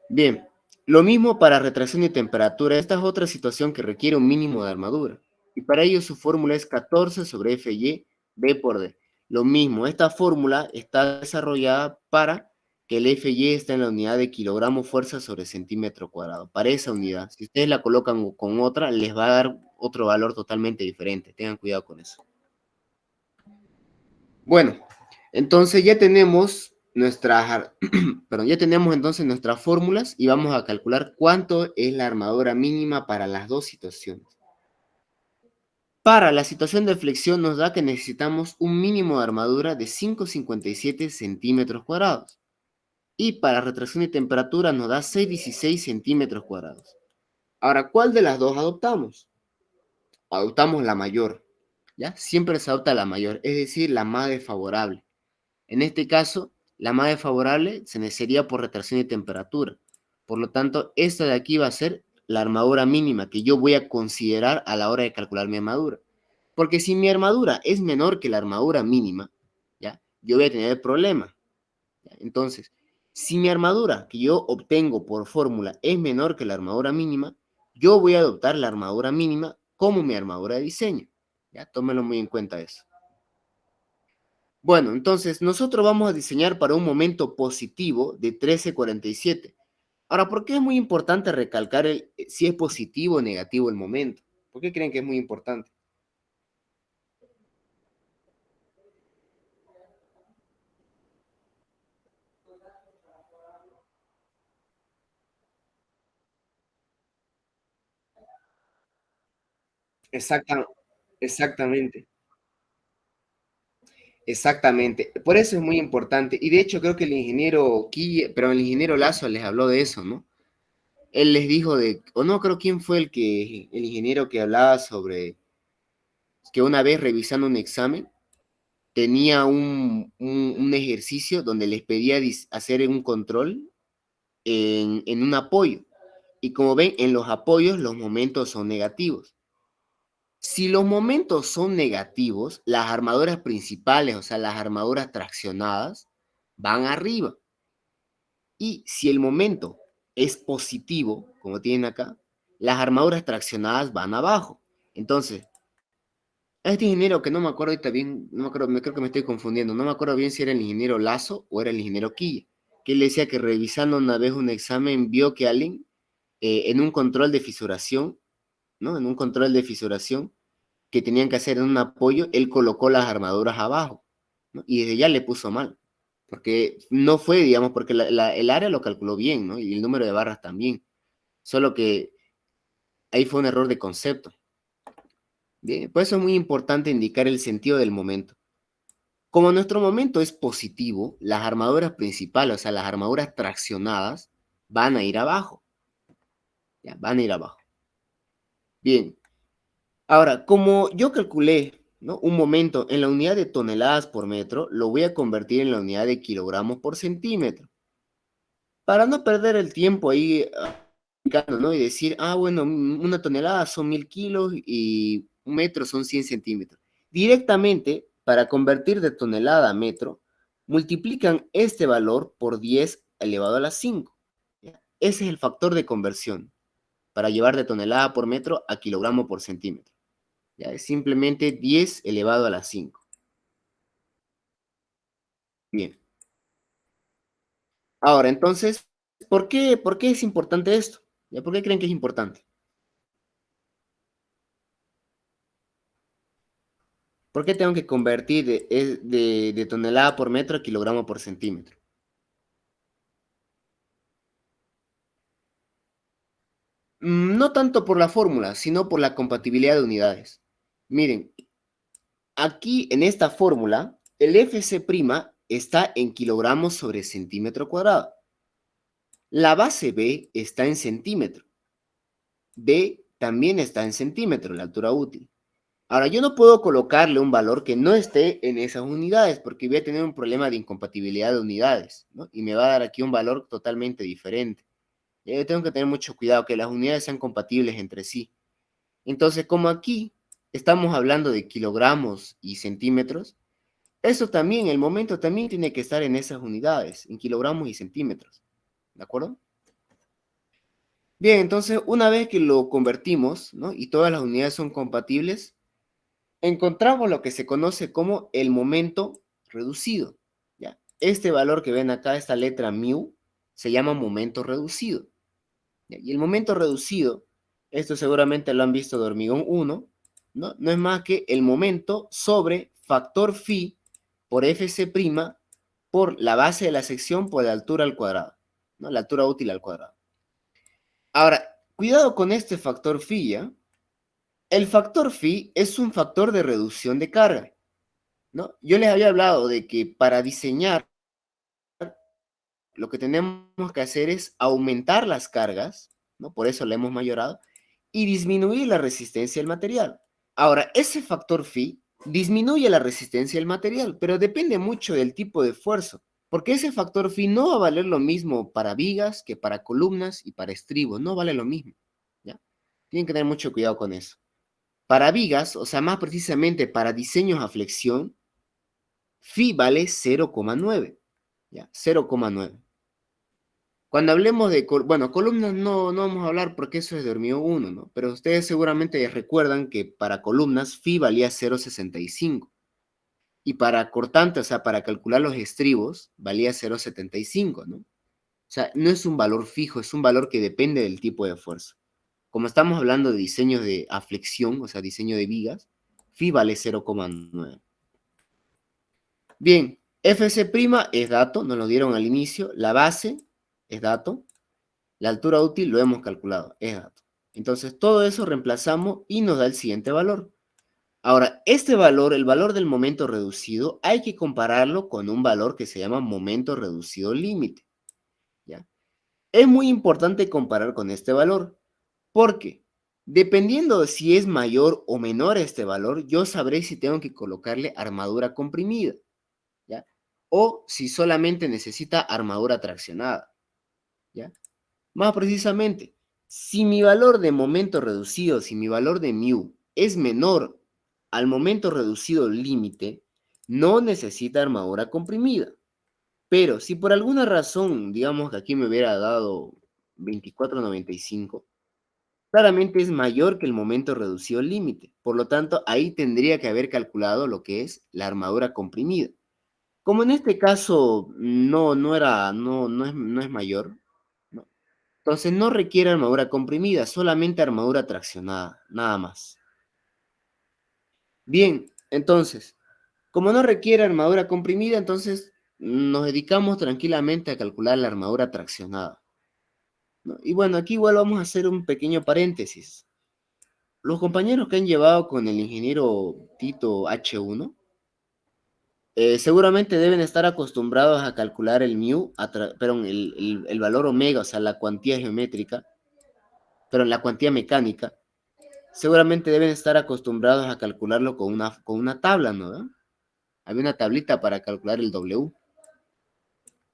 Bien, lo mismo para retracción y temperatura. Esta es otra situación que requiere un mínimo de armadura, y para ello su fórmula es 14 sobre FY B por D. Lo mismo, esta fórmula está desarrollada para que el FY esté en la unidad de kilogramo fuerza sobre centímetro cuadrado. Para esa unidad, si ustedes la colocan con otra, les va a dar otro valor totalmente diferente. Tengan cuidado con eso. Bueno, entonces ya tenemos ya tenemos entonces nuestras fórmulas y vamos a calcular cuánto es la armadura mínima para las dos situaciones. Para la situación de flexión nos da que necesitamos un mínimo de armadura de 5,57 centímetros cuadrados. Y para retracción y temperatura nos da 6,16 centímetros cuadrados. Ahora, ¿cuál de las dos adoptamos? Adoptamos la mayor, ¿ya? Siempre se adopta la mayor, es decir, la más desfavorable. En este caso, la más desfavorable se sería por retracción y temperatura. Por lo tanto, esta de aquí va a ser la armadura mínima que yo voy a considerar a la hora de calcular mi armadura. Porque si mi armadura es menor que la armadura mínima, ¿ya? Yo voy a tener el problema. ¿Ya? Entonces, si mi armadura que yo obtengo por fórmula es menor que la armadura mínima, yo voy a adoptar la armadura mínima como mi armadura de diseño. ¿Ya? Tómenlo muy en cuenta eso. Bueno, entonces nosotros vamos a diseñar para un momento positivo de 13,47. Ahora, ¿por qué es muy importante recalcar si es positivo o negativo el momento? ¿Por qué creen que es muy importante? Exacta, exactamente, exactamente. Por eso es muy importante. Y de hecho creo que el ingeniero el ingeniero Lazo les habló de eso, ¿no? Él les dijo o no creo quién fue el ingeniero que hablaba sobre que una vez revisando un examen, tenía un ejercicio donde les pedía hacer un control en un apoyo. Y como ven, en los apoyos los momentos son negativos. Si los momentos son negativos, las armaduras principales, o sea, las armaduras traccionadas, van arriba. Y si el momento es positivo, como tienen acá, las armaduras traccionadas van abajo. Entonces, a este ingeniero que no me acuerdo ahorita bien, no me acuerdo, creo que me estoy confundiendo, no me acuerdo bien si era el ingeniero Lazo o era el ingeniero Quilla, que él decía que revisando una vez un examen vio que alguien en un control de fisuración, ¿no? En un control de fisuración que tenían que hacer en un apoyo, él colocó las armaduras abajo, ¿no? Y desde ya le puso mal, porque no fue, digamos, porque el área lo calculó bien, ¿no? Y el número de barras también, solo que ahí fue un error de concepto. Bien, por eso es muy importante indicar el sentido del momento. Como nuestro momento es positivo, las armaduras principales, o sea, las armaduras traccionadas, van a ir abajo. Ya, van a ir abajo. Bien. Ahora, como yo calculé, ¿no? Un momento en la unidad de toneladas por metro, lo voy a convertir en la unidad de kilogramos por centímetro. Para no perder el tiempo ahí, ¿no? Y decir, bueno, una tonelada son 1.000 kilos y un metro son 100 centímetros. Directamente, para convertir de tonelada a metro, multiplican este valor por 10 elevado a la 5. ¿Ya? Ese es el factor de conversión para llevar de tonelada por metro a kilogramo por centímetro. ¿Ya? Es simplemente 10 elevado a la 5. Bien. Ahora, entonces, ¿por qué es importante esto? ¿Ya? ¿Por qué creen que es importante? ¿Por qué tengo que convertir de tonelada por metro a kilogramo por centímetro? No tanto por la fórmula, sino por la compatibilidad de unidades. Miren, aquí en esta fórmula, el FC' está en kilogramos sobre centímetro cuadrado. La base B está en centímetro. B también está en centímetro, la altura útil. Ahora, yo no puedo colocarle un valor que no esté en esas unidades, porque voy a tener un problema de incompatibilidad de unidades, ¿no? Y me va a dar aquí un valor totalmente diferente. Y yo tengo que tener mucho cuidado que las unidades sean compatibles entre sí. Entonces, como aquí estamos hablando de kilogramos y centímetros, eso también, el momento también tiene que estar en esas unidades, en kilogramos y centímetros. ¿De acuerdo? Bien, entonces, una vez que lo convertimos, ¿no? Y todas las unidades son compatibles, encontramos lo que se conoce como el momento reducido. ¿Ya? Este valor que ven acá, esta letra mu, se llama momento reducido. ¿Ya? Y el momento reducido, esto seguramente lo han visto de hormigón 1, ¿no? No es más que el momento sobre factor phi por FC' por la base de la sección por la altura al cuadrado, ¿no? La altura útil al cuadrado. Ahora, cuidado con este factor phi, ¿ya? El factor phi es un factor de reducción de carga, ¿no? Yo les había hablado de que para diseñar lo que tenemos que hacer es aumentar las cargas, ¿no? Por eso la hemos mayorado, y disminuir la resistencia del material. Ahora, ese factor phi disminuye la resistencia del material, pero depende mucho del tipo de esfuerzo, porque ese factor phi no va a valer lo mismo para vigas que para columnas y para estribos, no vale lo mismo, ¿ya? Tienen que tener mucho cuidado con eso. Para vigas, o sea, más precisamente para diseños a flexión, phi vale 0,9, ¿ya? 0,9. Cuando hablemos de, bueno, columnas no vamos a hablar porque eso es de hormigón 1, ¿no? Pero ustedes seguramente recuerdan que para columnas phi valía 0,65 y para cortante, o sea, para calcular los estribos, valía 0,75, ¿no? O sea, no es un valor fijo, es un valor que depende del tipo de esfuerzo. Como estamos hablando de diseños de aflexión, o sea, diseño de vigas, phi vale 0,9. Bien, FC' es dato, nos lo dieron al inicio, la base es dato, la altura útil lo hemos calculado, es dato. Entonces, todo eso reemplazamos y nos da el siguiente valor. Ahora, este valor, el valor del momento reducido, hay que compararlo con un valor que se llama momento reducido límite, ¿ya? Es muy importante comparar con este valor, porque dependiendo de si es mayor o menor este valor, yo sabré si tengo que colocarle armadura comprimida, ¿ya? O si solamente necesita armadura traccionada, ¿ya? Más precisamente, si mi valor de momento reducido, si mi valor de mu es menor al momento reducido límite, no necesita armadura comprimida. Pero si por alguna razón, digamos que aquí me hubiera dado 24,95, claramente es mayor que el momento reducido límite. Por lo tanto, ahí tendría que haber calculado lo que es la armadura comprimida. Como en este caso no es mayor, ¿no? Entonces no requiere armadura comprimida, solamente armadura traccionada, nada más. Bien, entonces, como no requiere armadura comprimida, entonces nos dedicamos tranquilamente a calcular la armadura traccionada, ¿no? Y bueno, aquí igual vamos a hacer un pequeño paréntesis. Los compañeros que han llevado con el ingeniero Tito H1, seguramente deben estar acostumbrados a calcular el mu, perdón, el valor omega, o sea, la cuantía geométrica, pero la cuantía mecánica, seguramente deben estar acostumbrados a calcularlo con una tabla, ¿no? Había una tablita para calcular el W.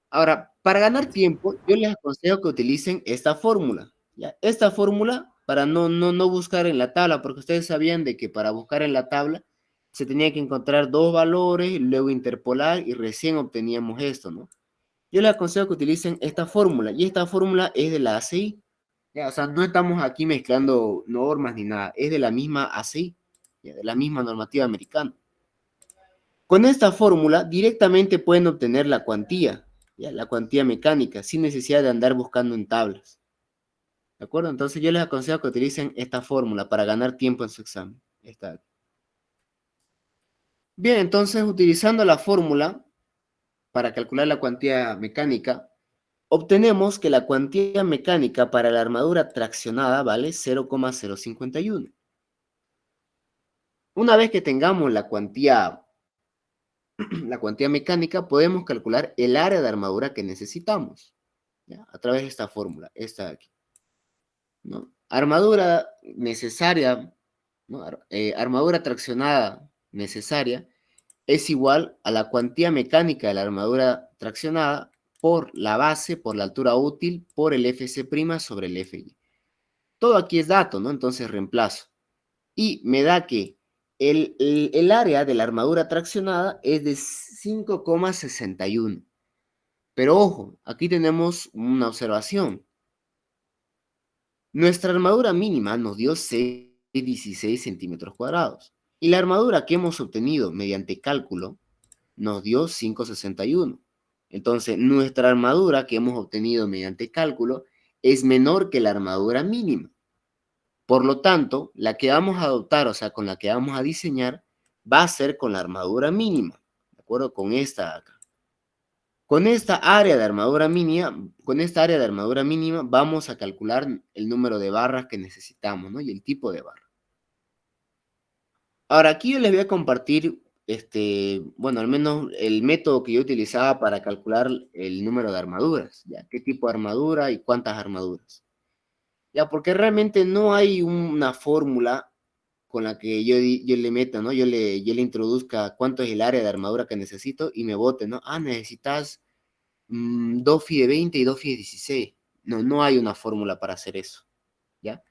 Ahora, para ganar tiempo, yo les aconsejo que utilicen esta fórmula, ¿ya? Esta fórmula para no buscar en la tabla, porque ustedes sabían de que para buscar en la tabla se tenía que encontrar dos valores, luego interpolar y recién obteníamos esto, ¿no? Yo les aconsejo que utilicen esta fórmula, y esta fórmula es de la ACI. Ya, o sea, no estamos aquí mezclando normas ni nada, es de la misma ACI, ya, de la misma normativa americana. Con esta fórmula directamente pueden obtener la cuantía, ya, la cuantía mecánica, sin necesidad de andar buscando en tablas. ¿De acuerdo? Entonces yo les aconsejo que utilicen esta fórmula para ganar tiempo en su examen. Esta. Bien, entonces utilizando la fórmula para calcular la cuantía mecánica, obtenemos que la cuantía mecánica para la armadura traccionada vale 0,051. Una vez que tengamos la cuantía mecánica, podemos calcular el área de armadura que necesitamos, ¿ya? A través de esta fórmula, esta de aquí, ¿no? Armadura necesaria, ¿no? Armadura traccionada necesaria es igual a la cuantía mecánica de la armadura traccionada por la base, por la altura útil, por el FC' sobre el FY. Todo aquí es dato, ¿no? Entonces reemplazo. Y me da que el área de la armadura traccionada es de 5,61. Pero ojo, aquí tenemos una observación. Nuestra armadura mínima nos dio 6,16 centímetros cuadrados. Y la armadura que hemos obtenido mediante cálculo nos dio 5,61. Entonces, nuestra armadura que hemos obtenido mediante cálculo es menor que la armadura mínima. Por lo tanto, la que vamos a adoptar, o sea, con la que vamos a diseñar, va a ser con la armadura mínima. ¿De acuerdo? Con esta acá. Con esta área de armadura mínima, vamos a calcular el número de barras que necesitamos, ¿no? Y el tipo de barra. Ahora, aquí yo les voy a compartir, bueno, al menos el método que yo utilizaba para calcular el número de armaduras, ¿ya? ¿Qué tipo de armadura y cuántas armaduras? Ya, porque realmente no hay una fórmula con la que yo le meta, ¿no? Yo le introduzca cuánto es el área de armadura que necesito y me bote, ¿no? Ah, necesitas 2 FI de 20 y 2 FI de 16. No, no hay una fórmula para hacer eso, ¿ya?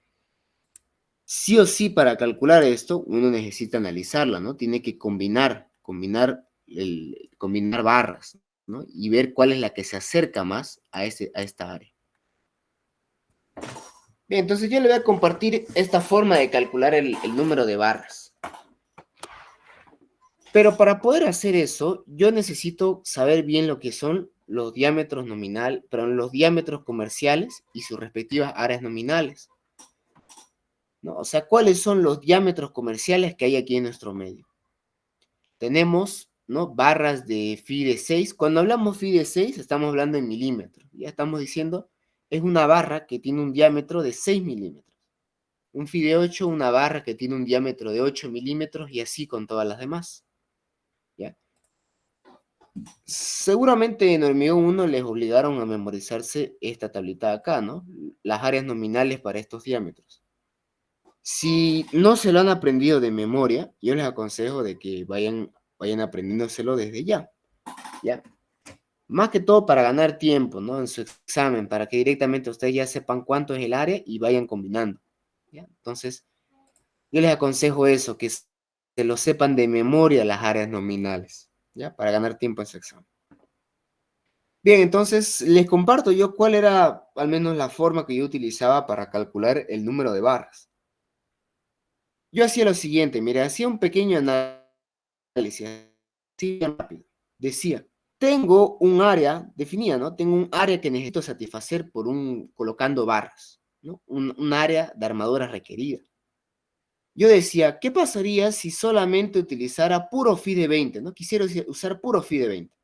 Sí o sí, para calcular esto, uno necesita analizarla, ¿no? Tiene que combinar barras, ¿no? Y ver cuál es la que se acerca más a esta área. Bien, entonces yo le voy a compartir esta forma de calcular el número de barras. Pero para poder hacer eso, yo necesito saber bien lo que son los diámetros los diámetros comerciales y sus respectivas áreas nominales, ¿no? O sea, ¿cuáles son los diámetros comerciales que hay aquí en nuestro medio? Tenemos, ¿no? Barras de Fi de 6. Cuando hablamos Fi de 6, estamos hablando en milímetros. Ya estamos diciendo, es una barra que tiene un diámetro de 6 milímetros. Un Fi de 8, una barra que tiene un diámetro de 8 milímetros y así con todas las demás. ¿Ya? Seguramente en Hormigón 1 les obligaron a memorizarse esta tablita de acá, ¿no? Las áreas nominales para estos diámetros. Si no se lo han aprendido de memoria, yo les aconsejo de que vayan aprendiéndoselo desde ya, ¿ya? Más que todo para ganar tiempo, ¿no? En su examen, para que directamente ustedes ya sepan cuánto es el área y vayan combinando, ¿ya? Entonces, yo les aconsejo eso, que se lo sepan de memoria las áreas nominales, ¿ya? Para ganar tiempo en su examen. Bien, entonces les comparto yo cuál era al menos la forma que yo utilizaba para calcular el número de barras. Yo hacía lo siguiente, mire, hacía un pequeño análisis, así rápido. Decía, tengo un área definida, ¿no? Tengo un área que necesito satisfacer colocando barras, ¿no? Un área de armadura requerida. Yo decía, ¿qué pasaría si solamente utilizara puro Fi de 20, ¿no? Quisiera usar puro Fi de 20.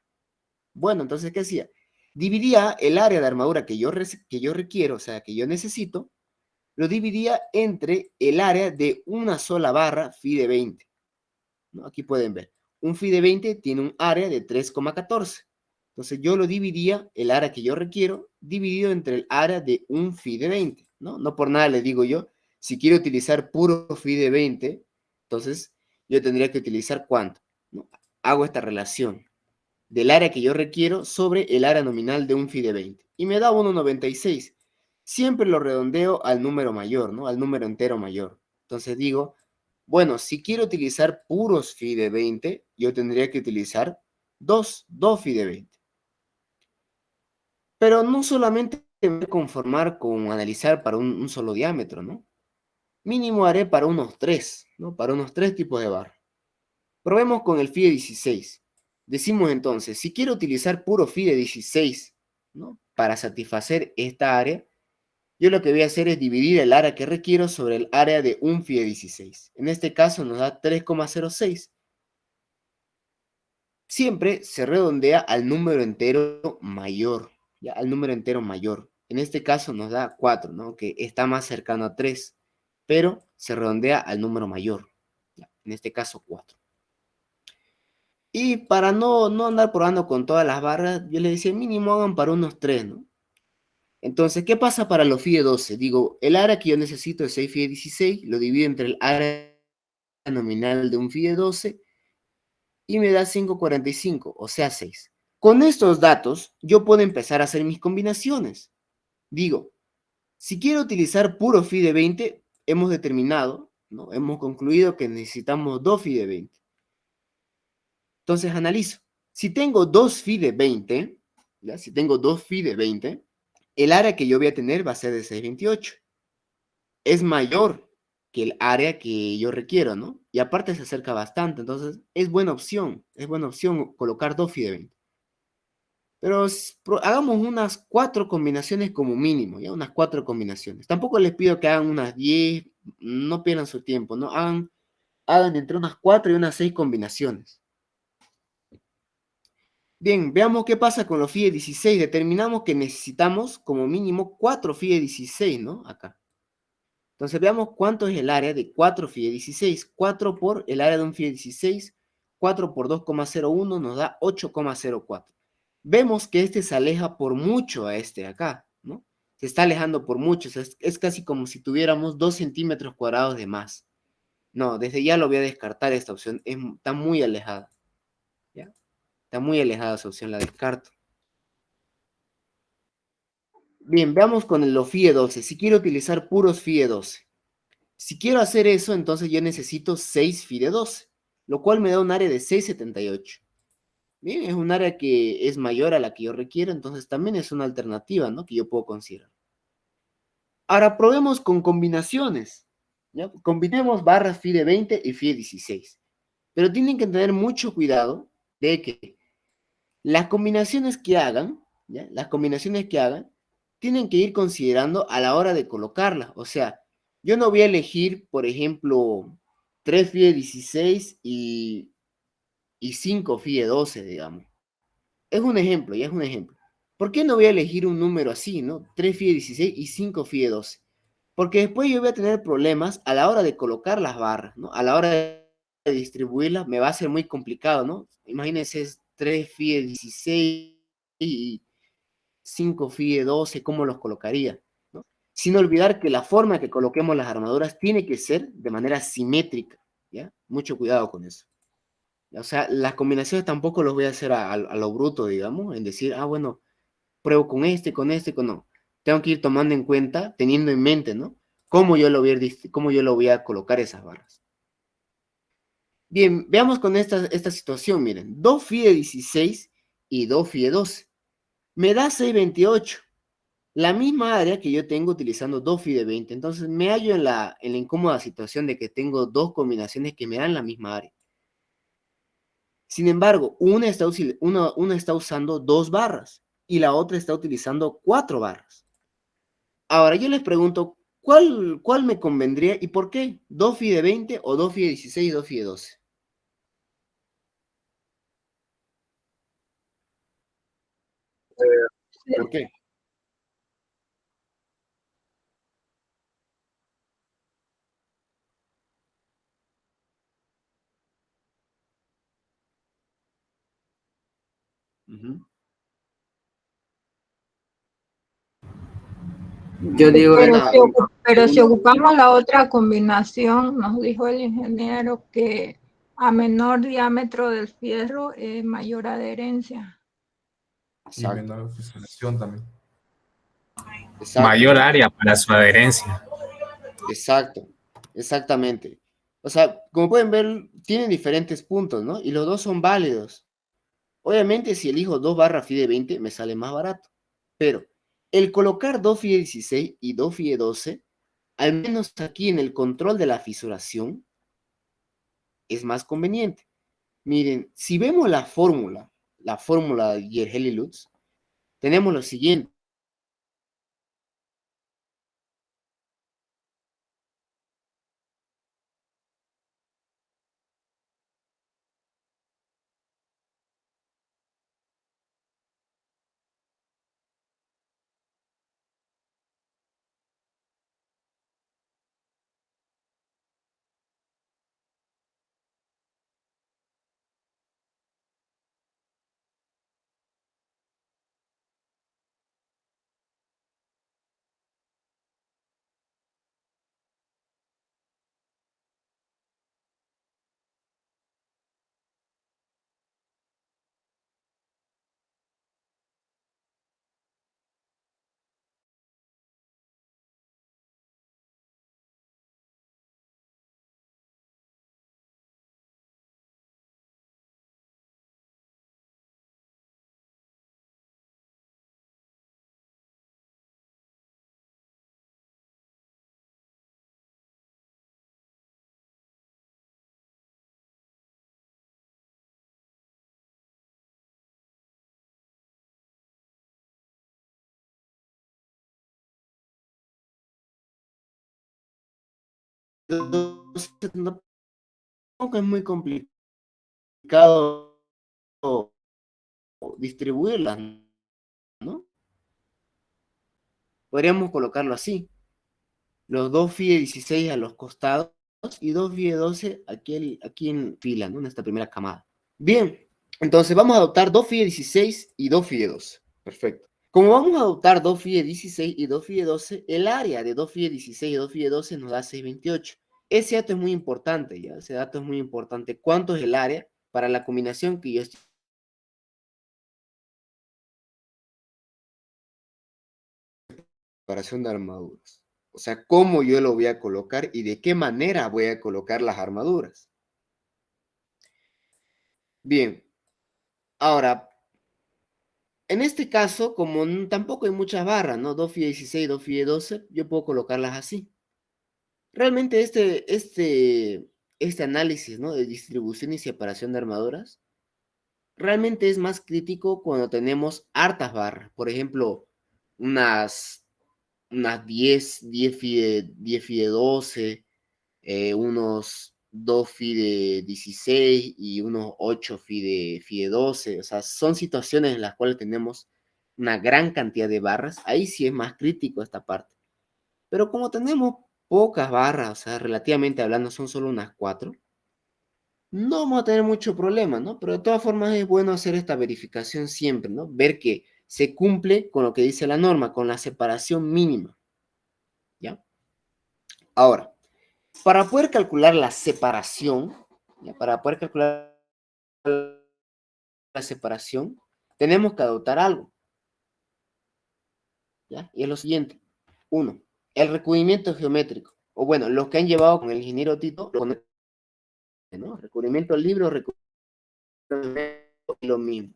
Bueno, entonces, ¿qué hacía? Dividía el área de armadura que yo requiero, o sea, que yo necesito, lo dividía entre el área de una sola barra Fi de 20. ¿No? Aquí pueden ver, un Fi de 20 tiene un área de 3,14. Entonces yo lo dividía, el área que yo requiero, dividido entre el área de un Fi de 20. ¿No? No por nada le digo yo, si quiero utilizar puro Fi de 20, entonces yo tendría que utilizar ¿cuánto? ¿No? Hago esta relación del área que yo requiero sobre el área nominal de un Fi de 20. Y me da 1,96. Siempre lo redondeo al número mayor, ¿no? Al número entero mayor. Entonces digo, bueno, si quiero utilizar puros Fi de 20, yo tendría que utilizar dos Fi de 20. Pero no solamente me voy a conformar con analizar para un solo diámetro, ¿no? Mínimo haré para unos 3, ¿no? Para unos 3 tipos de barra. Probemos con el Fi de 16. Decimos entonces, si quiero utilizar puro Fi de 16, ¿no? Para satisfacer esta área, yo lo que voy a hacer es dividir el área que requiero sobre el área de un Fi de 16. En este caso nos da 3,06. siempre se redondea al número entero mayor, ¿ya? Al número entero mayor. En este caso nos da 4, ¿no? Que está más cercano a 3, pero se redondea al número mayor, ¿ya? En este caso 4. Y para no andar probando con todas las barras, yo les decía, mínimo hagan para unos 3, ¿no? Entonces, ¿qué pasa para los FIE 12? Digo, el área que yo necesito es 6 FIE 16, lo divido entre el área nominal de un FIE 12 y me da 5,45, o sea, 6. Con estos datos, yo puedo empezar a hacer mis combinaciones. Digo, si quiero utilizar puro FI de 20, hemos determinado, ¿no? Hemos concluido que necesitamos 2 FI de 20. Entonces analizo. Si tengo 2 FI de 20, ¿ya? Si tengo 2 FI de 20, el área que yo voy a tener va a ser de 628. Es mayor que el área que yo requiero, ¿no? Y aparte se acerca bastante, entonces es buena opción colocar 2 FI de 20. Pero hagamos unas 4 combinaciones como mínimo, ¿ya? Unas 4 combinaciones. Tampoco les pido que hagan unas 10, no pierdan su tiempo, ¿no? Hagan entre unas 4 y unas 6 combinaciones. Bien, veamos qué pasa con los FIE 16. Determinamos que necesitamos como mínimo 4 FIE 16, ¿no? Acá. Entonces veamos cuánto es el área de 4 FIE 16. 4 por el área de un FIE 16, 4 por 2,01 nos da 8,04. Vemos que este se aleja por mucho a este de acá, ¿no? Se está alejando por mucho, o sea, es casi como si tuviéramos 2 centímetros cuadrados de más. No, desde ya lo voy a descartar esta opción, está muy alejada, ¿ya? Está muy alejada esa opción, la descarto. Bien, veamos con el FIE 12. Si quiero utilizar puros FIE 12. Si quiero hacer eso, entonces yo necesito 6 FIE 12, lo cual me da un área de 678. Bien, es un área que es mayor a la que yo requiero, entonces también es una alternativa, ¿no? Que yo puedo considerar. Ahora probemos con combinaciones, ¿ya? Combinemos barras FIE 20 y FIE 16. Pero tienen que tener mucho cuidado de que las combinaciones que hagan, ¿ya? Las combinaciones que hagan, tienen que ir considerando a la hora de colocarlas. O sea, yo no voy a elegir, por ejemplo, 3 FIE 16 y 5 FIE 12, digamos. Es un ejemplo, ya es un ejemplo. ¿Por qué no voy a elegir un número así, ¿no? 3 FIE 16 y 5 FIE 12. Porque después yo voy a tener problemas a la hora de colocar las barras, ¿no? A la hora de distribuirlas me va a ser muy complicado, ¿no? Imagínense 3 FIE 16 y 5 FIE 12, ¿cómo los colocaría? ¿No? Sin olvidar que la forma que coloquemos las armaduras tiene que ser de manera simétrica, ¿ya? Mucho cuidado con eso. O sea, las combinaciones tampoco los voy a hacer a lo bruto, digamos, en decir, bueno, pruebo con este, con no. Tengo que ir tomando en cuenta, teniendo en mente, ¿no? Cómo yo lo voy a colocar esas barras. Bien, veamos con esta situación, miren. 2 FIE 16 y 2 FIE 12. Me da 628. La misma área que yo tengo utilizando 2 FIE 20. Entonces me hallo en la incómoda situación de que tengo dos combinaciones que me dan la misma área. Sin embargo, una está usando 2 barras y la otra está utilizando 4 barras. Ahora yo les pregunto, ¿cuál me convendría y por qué? ¿2 FIE 20 o 2 FIE 16 y 2 FIE 12? ¿Por qué? Ujú. Yo Mm, digo, Pero si ocupamos la otra combinación, nos dijo el ingeniero que a menor diámetro del fierro es mayor adherencia. Y exacto, menor fisuración también. exacto, Mayor área para su adherencia. exacto, exactamente. O sea, como pueden ver, tienen diferentes puntos, ¿no? Y los dos son válidos. Obviamente, si elijo 2 barras FIE 20, me sale más barato. Pero el colocar 2 FIE 16 y 2 FIE 12, al menos aquí en el control de la fisuración, es más conveniente. Miren, si vemos la fórmula de Yerheli-Lutz, tenemos lo siguiente. tampoco es muy complicado distribuirlas, ¿no? Podríamos colocarlo así. Los dos phi de 16 a los costados y dos phi de 12 aquí en fila, ¿no? En esta primera camada. Bien, entonces vamos a adoptar dos phi de 16 y dos phi de 12. Perfecto. Como vamos a adoptar dos phi de 16 y dos phi de 12, el área de dos phi de 16 y dos phi de 12 nos da 628. Ese dato es muy importante, ¿ya? Ese dato es muy importante. ¿Cuánto es el área para la combinación que yo estoy separación de armaduras? O sea, cómo yo lo voy a colocar y de qué manera voy a colocar las armaduras. Bien, ahora, en este caso, como tampoco hay muchas barras, ¿no? 2 phi de 16, 2 phi de 12, yo puedo colocarlas así. Realmente este análisis, ¿no? De distribución y separación de armaduras, realmente es más crítico cuando tenemos hartas barras. Por ejemplo, unas 10 phi de 12, unos 2 phi de 16 y unos 8 phi de 12. O sea, son situaciones en las cuales tenemos una gran cantidad de barras. Ahí sí es más crítico esta parte. Pero como tenemos pocas barras, o sea, relativamente hablando son solo unas 4, no vamos a tener mucho problema, ¿no? Pero de todas formas es bueno hacer esta verificación siempre, ¿no? Ver que se cumple con lo que dice la norma, con la separación mínima, ¿ya? Ahora, para poder calcular la separación, ¿ya? Para poder calcular la separación, tenemos que adoptar algo, ¿ya? Y es lo siguiente. Uno, el recubrimiento geométrico. O bueno, los que han llevado con el ingeniero Tito, ¿no? Recubrimiento libre o recubrimiento lo mismo.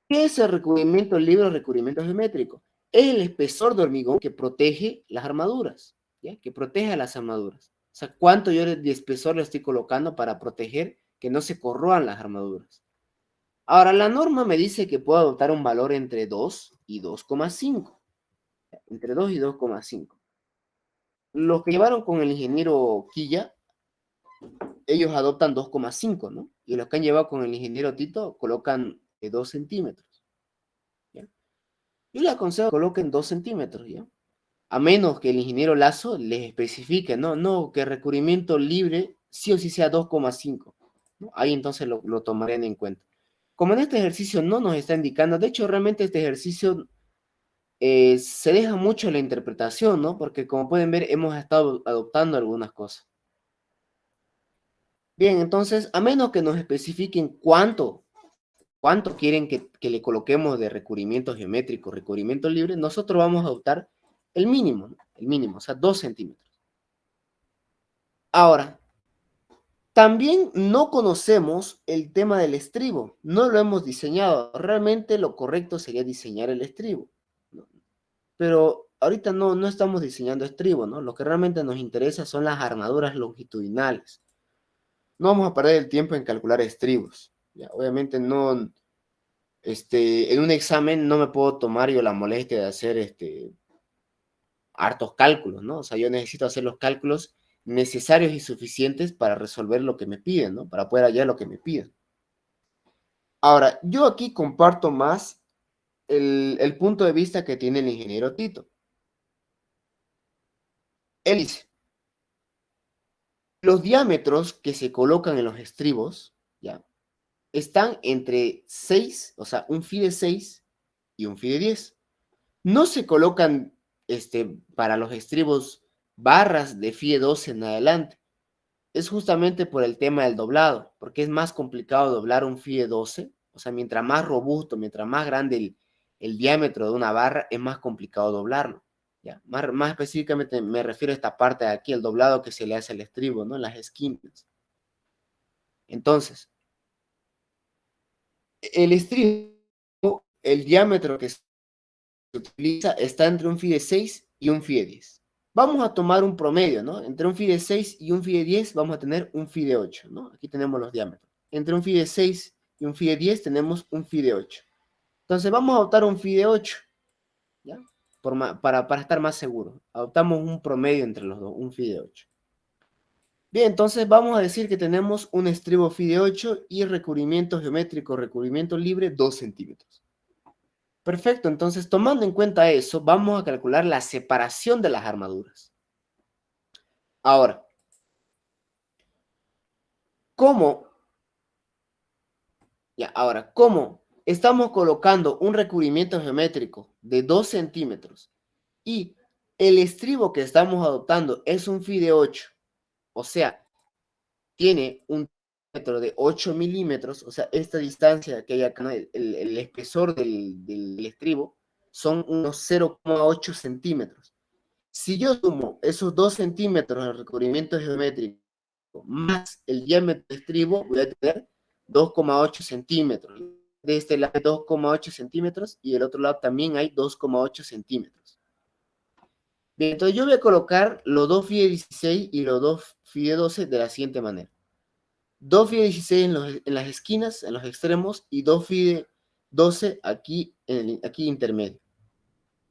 ¿Qué es el recubrimiento libre o recubrimiento geométrico? Es el espesor de hormigón que protege las armaduras, ¿ya? Que protege a las armaduras. O sea, cuánto yo de espesor le estoy colocando para proteger que no se corroan las armaduras. Ahora, la norma me dice que puedo adoptar un valor entre 2 y 2,5. Entre 2 y 2,5. Los que llevaron con el ingeniero Quilla, ellos adoptan 2,5, ¿no? Y los que han llevado con el ingeniero Tito colocan 2 centímetros. ¿Ya? Yo les aconsejo que coloquen 2 centímetros, ¿ya? A menos que el ingeniero Lazo les especifique, no, no, que el recubrimiento libre sí o sí sea 2,5, ¿no? Ahí entonces lo tomarán en cuenta. Como en este ejercicio no nos está indicando, de hecho realmente este ejercicio se deja mucho la interpretación, ¿no? Porque como pueden ver hemos estado adoptando algunas cosas. Bien, entonces, a menos que nos especifiquen cuánto quieren que le coloquemos de recubrimiento geométrico, recubrimiento libre, nosotros vamos a adoptar el mínimo, ¿no? El mínimo, o sea, 2 centímetros. Ahora, también no conocemos el tema del estribo, no lo hemos diseñado. Realmente lo correcto sería diseñar el estribo, ¿no? Pero ahorita no estamos diseñando estribo, ¿no? Lo que realmente nos interesa son las armaduras longitudinales. No vamos a perder el tiempo en calcular estribos. ¿Ya? Obviamente no, en un examen no me puedo tomar yo la molestia de hacer hartos cálculos, ¿no? O sea, yo necesito hacer los cálculos necesarios y suficientes para resolver lo que me piden, ¿no? Para poder hallar lo que me piden. Ahora, yo aquí comparto más el punto de vista que tiene el ingeniero Tito. Él dice, los diámetros que se colocan en los estribos, ¿ya? Están entre 6, o sea, un phi de 6 y un phi de 10. No se colocan para los estribos barras de phi de 12 en adelante. Es justamente por el tema del doblado, porque es más complicado doblar un phi de 12. O sea, mientras más robusto, mientras más grande el diámetro de una barra, es más complicado doblarlo. ¿Ya? Más específicamente me refiero a esta parte de aquí, el doblado que se le hace al estribo, ¿no? En las esquinas. Entonces, el estribo, el diámetro que se utiliza está entre un phi de 6 y un phi de 10. Vamos a tomar un promedio, ¿no? Entre un phi de 6 y un phi de 10 vamos a tener un phi de 8, ¿no? Aquí tenemos los diámetros. Entre un phi de 6 y un phi de 10 tenemos un phi de 8. Entonces vamos a adoptar un phi de 8, ¿ya? Para estar más seguros. Adoptamos un promedio entre los dos, un phi de 8. Bien, entonces vamos a decir que tenemos un estribo phi de 8 y recubrimiento geométrico, recubrimiento libre 2 centímetros. Perfecto, entonces tomando en cuenta eso, vamos a calcular la separación de las armaduras. Ahora, ¿cómo estamos colocando un recubrimiento geométrico de 2 centímetros y el estribo que estamos adoptando es un phi de 8? O sea, tiene un diámetro de 8 milímetros, o sea, esta distancia que hay acá, ¿no? el espesor del estribo, son unos 0,8 centímetros. Si yo sumo esos 2 centímetros del recubrimiento geométrico más el diámetro del estribo, voy a tener 2,8 centímetros. De este lado hay 2,8 centímetros y del otro lado también hay 2,8 centímetros. Bien, entonces yo voy a colocar los 2 phi de 16 y los 2 phi de 12 de la siguiente manera. 2 phi de 16 en las esquinas, en los extremos, y 2 phi de 12 aquí intermedio.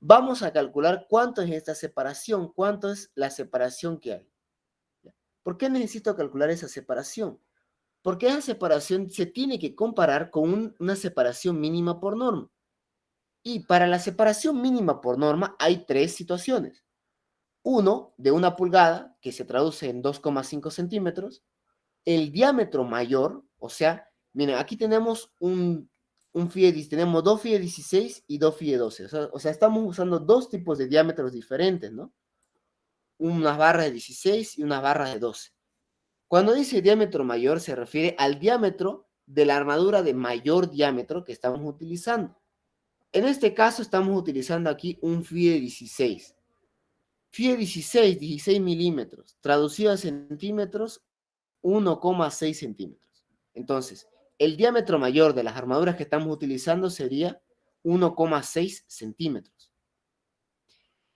Vamos a calcular cuánto es esta separación, cuánto es la separación que hay. ¿Por qué necesito calcular esa separación? Porque esa separación se tiene que comparar con una separación mínima por norma. Y para la separación mínima por norma hay 3 situaciones. Uno, de 1 pulgada, que se traduce en 2,5 centímetros. El diámetro mayor, o sea, miren, aquí tenemos tenemos 2 phi de 16 y 2 phi de 12. O sea, estamos usando dos tipos de diámetros diferentes, ¿no? Unas barras de 16 y unas barras de 12. Cuando dice diámetro mayor, se refiere al diámetro de la armadura de mayor diámetro que estamos utilizando. En este caso, estamos utilizando aquí un phi de 16. Phi de 16 milímetros, traducido a centímetros, 1,6 centímetros. Entonces, el diámetro mayor de las armaduras que estamos utilizando sería 1,6 centímetros.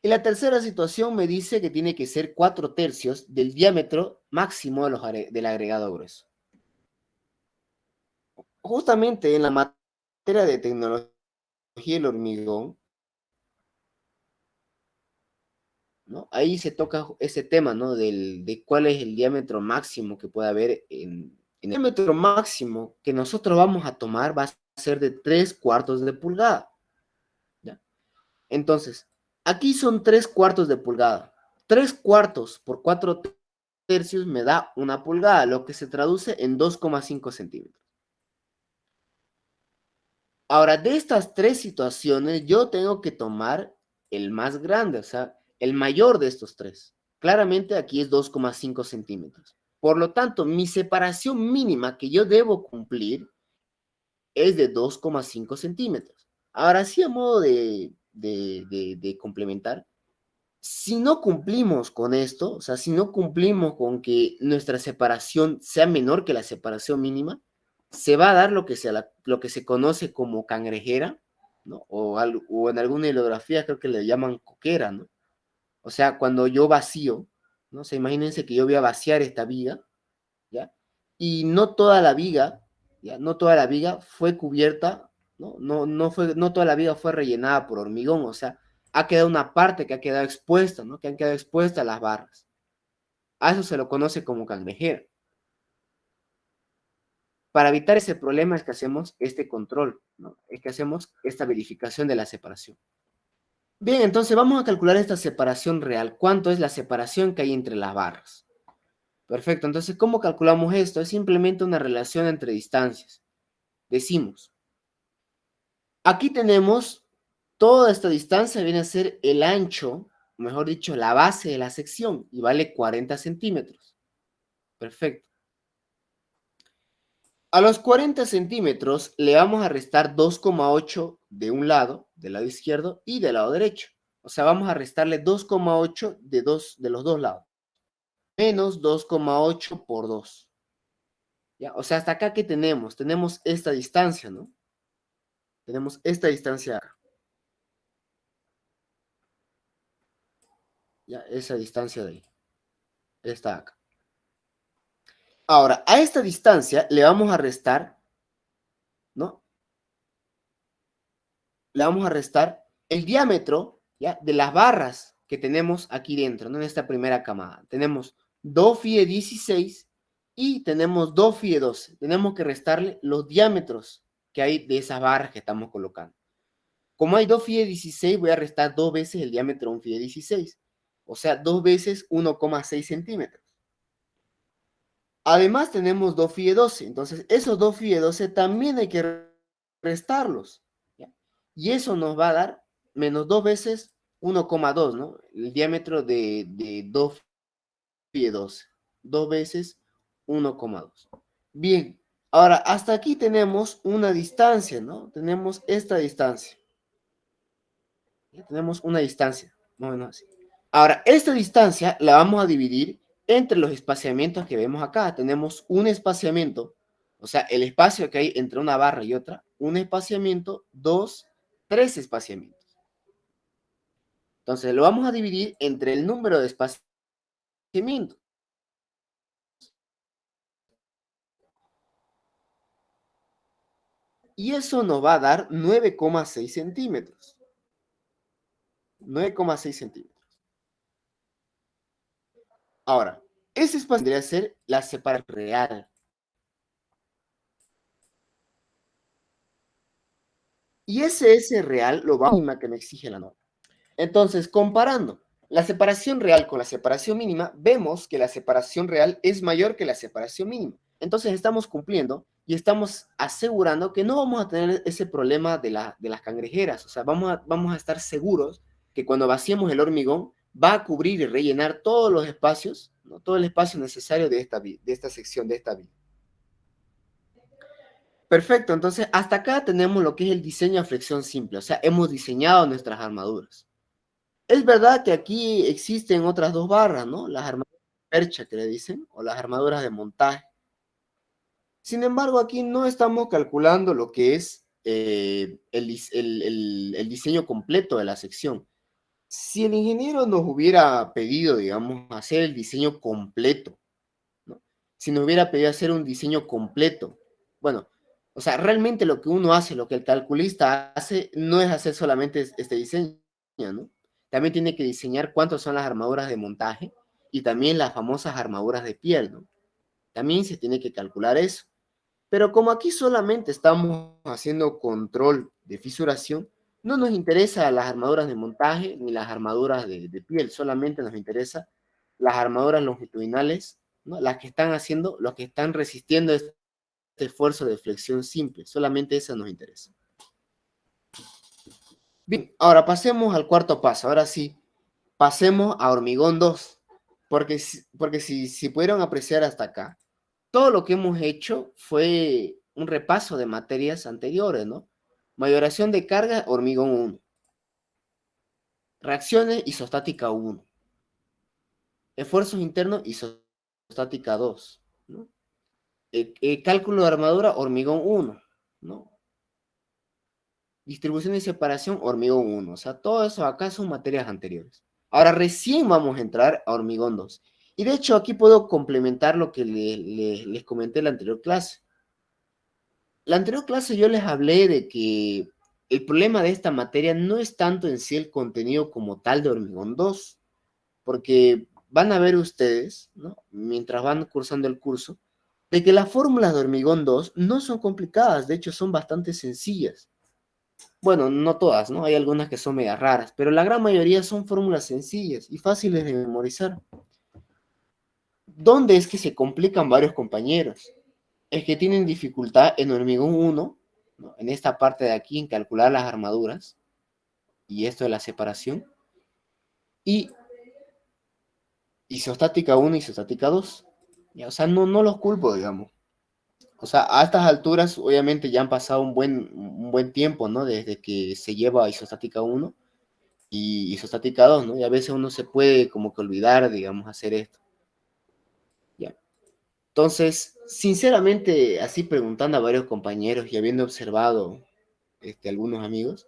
Y la tercera situación me dice que tiene que ser 4/3 del diámetro máximo del agregado grueso. Justamente en la materia de tecnología del hormigón, ¿no? Ahí se toca ese tema, ¿no? De cuál es el diámetro máximo que puede haber en el diámetro máximo que nosotros vamos a tomar va a ser de 3/4 de pulgada. ¿Ya? Entonces, aquí son 3/4 de pulgada. 3/4 por 4/3 me da 1 pulgada, lo que se traduce en 2,5 centímetros. Ahora, de estas 3 situaciones, yo tengo que tomar el más grande, o sea, el mayor de estos 3. Claramente aquí es 2,5 centímetros. Por lo tanto, mi separación mínima que yo debo cumplir es de 2,5 centímetros. Ahora sí, a modo de complementar, si no cumplimos con esto, o sea, si no cumplimos con que nuestra separación sea menor que la separación mínima, se va a dar lo que se conoce como cangrejera, ¿no? O en alguna hilografía creo que le llaman coquera, ¿no? O sea, cuando yo vacío, ¿no? O sea, imagínense que yo voy a vaciar esta viga, ¿ya? Y no toda la viga, ¿ya? No toda la viga fue cubierta, ¿no? No toda la viga fue rellenada por hormigón, o sea, ha quedado una parte que ha quedado expuesta, ¿no? Que han quedado expuestas las barras. A eso se lo conoce como cangrejera. Para evitar ese problema es que hacemos este control, ¿no? Es que hacemos esta verificación de la separación. Bien, entonces vamos a calcular esta separación real. ¿Cuánto es la separación que hay entre las barras? Perfecto, entonces, ¿cómo calculamos esto? Es simplemente una relación entre distancias. Decimos, aquí tenemos toda esta distancia, viene a ser el ancho, mejor dicho, la base de la sección, y vale 40 centímetros. Perfecto. A los 40 centímetros le vamos a restar 2,8 de un lado, del lado izquierdo, y del lado derecho. O sea, vamos a restarle 2,8 de los dos lados. Menos 2,8 por 2. ¿Ya? O sea, hasta acá, ¿qué tenemos? Tenemos esta distancia, ¿no? Tenemos esta distancia acá. ¿Ya? Esa distancia de ahí. Está acá. Ahora, a esta distancia le vamos a restar, ¿no? Le vamos a restar el diámetro, ¿ya? De las barras que tenemos aquí dentro, ¿no? En esta primera camada. Tenemos 2 phi de 16 y tenemos 2 phi de 12. Tenemos que restarle los diámetros que hay de esas barras que estamos colocando. Como hay 2 phi de 16, voy a restar 2 veces el diámetro de un phi de 16. O sea, 2 veces 1,6 centímetros. Además tenemos 2 phi de 12. Entonces, esos 2 phi de 12 también hay que restarlos. ¿Ya? Y eso nos va a dar menos 2 veces 1,2, ¿no? El diámetro de 2 phi de 12. 2 veces 1,2. Bien, ahora hasta aquí tenemos una distancia, ¿no? Tenemos esta distancia. Ya tenemos una distancia, más o menos así. Ahora, esta distancia la vamos a dividir entre los espaciamientos que vemos acá. Tenemos un espaciamiento, o sea, el espacio que hay entre una barra y otra, un espaciamiento, dos, tres espaciamientos. Entonces, lo vamos a dividir entre el número de espaciamientos. Y eso nos va a dar 9,6 centímetros. 9,6 centímetros. Ahora, ese espacio tendría que ser la separación real. Y ese real lo vamos a que me exige la norma. Entonces, comparando la separación real con la separación mínima, vemos que la separación real es mayor que la separación mínima. Entonces, estamos cumpliendo y estamos asegurando que no vamos a tener ese problema de las cangrejeras. O sea, vamos a estar seguros que cuando vaciemos el hormigón va a cubrir y rellenar todos los espacios, ¿no? Todo el espacio necesario de esta sección, de esta vía. Perfecto, entonces hasta acá tenemos lo que es el diseño a flexión simple, o sea, hemos diseñado nuestras armaduras. Es verdad que aquí existen otras dos barras, ¿no? Las armaduras de percha que le dicen, o las armaduras de montaje. Sin embargo, aquí no estamos calculando lo que es el diseño completo de la sección. Si el ingeniero nos hubiera pedido, digamos, hacer el diseño completo, ¿no? Si nos hubiera pedido hacer un diseño completo, bueno, o sea, realmente lo que uno hace, lo que el calculista hace, no es hacer solamente este diseño, ¿no? También tiene que diseñar cuántas son las armaduras de montaje y también las famosas armaduras de piel, ¿no? También se tiene que calcular eso. Pero como aquí solamente estamos haciendo control de fisuración, no nos interesa las armaduras de montaje ni las armaduras de piel, solamente nos interesa las armaduras longitudinales, ¿no? Las que están haciendo, los que están resistiendo este esfuerzo de flexión simple, solamente esa nos interesa. Bien, ahora pasemos al cuarto paso, ahora sí, pasemos a hormigón 2, porque si pudieron apreciar hasta acá, todo lo que hemos hecho fue un repaso de materias anteriores, ¿no? Mayoración de carga, hormigón 1. Reacciones, isostática 1. Esfuerzos internos, isostática 2, ¿no? Cálculo de armadura, hormigón 1, ¿no? Distribución y separación, hormigón 1. O sea, todo eso acá son materias anteriores. Ahora recién vamos a entrar a hormigón 2. Y de hecho aquí puedo complementar lo que les comenté en la anterior clase. La anterior clase yo les hablé de que el problema de esta materia no es tanto en sí el contenido como tal de hormigón 2, porque van a ver ustedes, ¿no? Mientras van cursando el curso, de que las fórmulas de hormigón 2 no son complicadas, de hecho son bastante sencillas. Bueno, no todas, ¿no? Hay algunas que son medio raras, pero la gran mayoría son fórmulas sencillas y fáciles de memorizar. ¿Dónde es que se complican varios compañeros? Es que tienen dificultad en hormigón 1, ¿no? En esta parte de aquí, en calcular las armaduras, y esto de la separación, y isostática 1 y isostática 2. ¿Ya? O sea, no los culpo, digamos. O sea, a estas alturas, obviamente, ya han pasado un buen tiempo, ¿no? Desde que se lleva isostática 1 y isostática 2, ¿no? Y a veces uno se puede como que olvidar, digamos, hacer esto. ¿Ya? Entonces, sinceramente, así preguntando a varios compañeros y habiendo observado algunos amigos,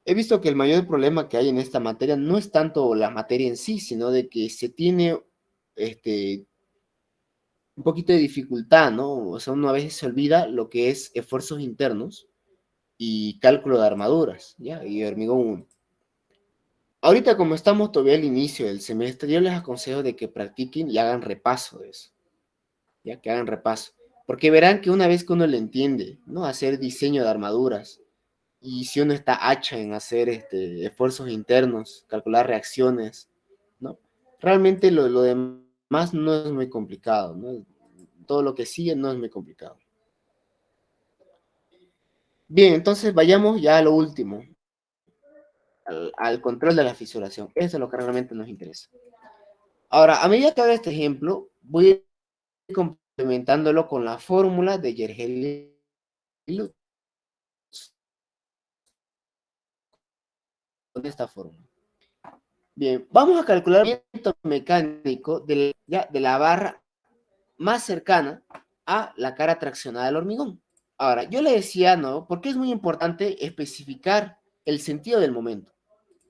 he visto que el mayor problema que hay en esta materia no es tanto la materia en sí, sino de que se tiene un poquito de dificultad, ¿no? O sea, uno a veces se olvida lo que es esfuerzos internos y cálculo de armaduras, ¿ya? Y hormigón 1. Ahorita como estamos todavía al inicio del semestre, yo les aconsejo de que practiquen y hagan repaso de eso, ya que hagan repaso, porque verán que una vez que uno le entiende, ¿no? Hacer diseño de armaduras, y si uno está hacha en hacer esfuerzos internos, calcular reacciones, ¿no? Realmente lo demás no es muy complicado, ¿no? Todo lo que sigue no es muy complicado. Bien, entonces vayamos ya a lo último, al control de la fisuración. Eso es lo que realmente nos interesa. Ahora, a medida que haga este ejemplo, voy a ir complementándolo con la fórmula de Yergel y Lutz, con esta fórmula. Bien, vamos a calcular el movimiento mecánico de la barra más cercana a la cara traccionada del hormigón. Ahora, yo le decía, ¿no? Porque es muy importante especificar el sentido del momento,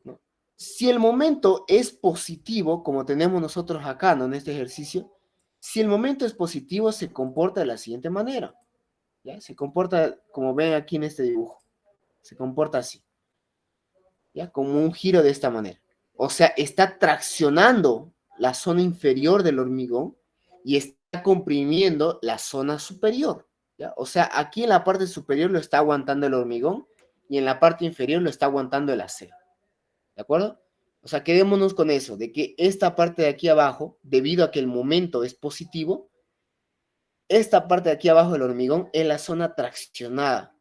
¿no? Si el momento es positivo, como tenemos nosotros acá, ¿no? En este ejercicio, si el momento es positivo, se comporta de la siguiente manera, ¿ya? Se comporta, como ven aquí en este dibujo, se comporta así, ¿ya? Como un giro de esta manera. O sea, está traccionando la zona inferior del hormigón y está comprimiendo la zona superior, ¿ya? O sea, aquí en la parte superior lo está aguantando el hormigón y en la parte inferior lo está aguantando el acero, ¿de acuerdo? O sea, quedémonos con eso, de que esta parte de aquí abajo, debido a que el momento es positivo, esta parte de aquí abajo del hormigón es la zona traccionada.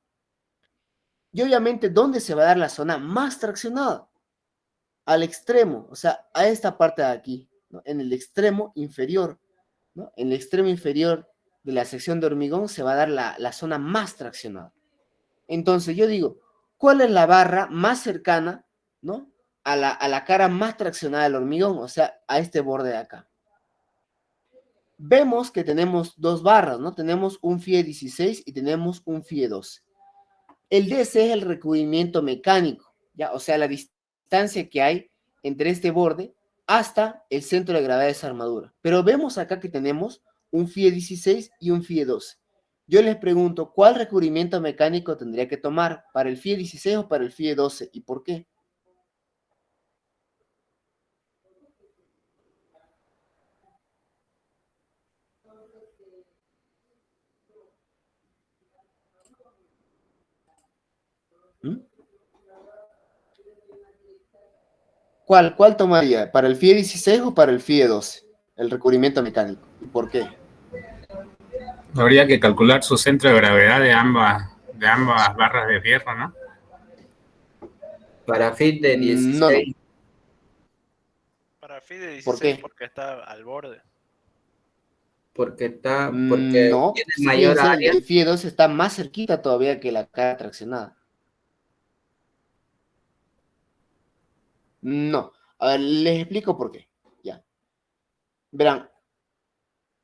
Y obviamente, ¿dónde se va a dar la zona más traccionada? Al extremo, o sea, a esta parte de aquí, ¿no? En el extremo inferior, ¿no? En el extremo inferior de la sección de hormigón se va a dar la zona más traccionada. Entonces yo digo, ¿cuál es la barra más cercana, ¿no? A la cara más traccionada del hormigón, o sea, a este borde de acá. Vemos que tenemos dos barras, ¿no? Tenemos un FIE 16 y tenemos un FIE 12. El DC es el recubrimiento mecánico, ¿ya? O sea, la distancia que hay entre este borde hasta el centro de gravedad de esa armadura. Pero vemos acá que tenemos un FIE 16 y un FIE 12. Yo les pregunto, ¿cuál recubrimiento mecánico tendría que tomar? ¿Para el FIE 16 o para el FIE 12? ¿Y por qué? ¿Mm? ¿Cuál tomaría? ¿Para el FIE 16 o para el FIE 12? El recubrimiento mecánico. ¿Y por qué? Habría que calcular su centro de gravedad de ambas barras de fierro, ¿no? Para FIT de No, 16. Para FIDE ¿Por 16 qué? porque está al borde. Porque No, tiene mayor fíjense, área. el FIE 2 está más cerquita todavía que la cara traccionada. No, a ver, les explico por qué. Ya. Verán,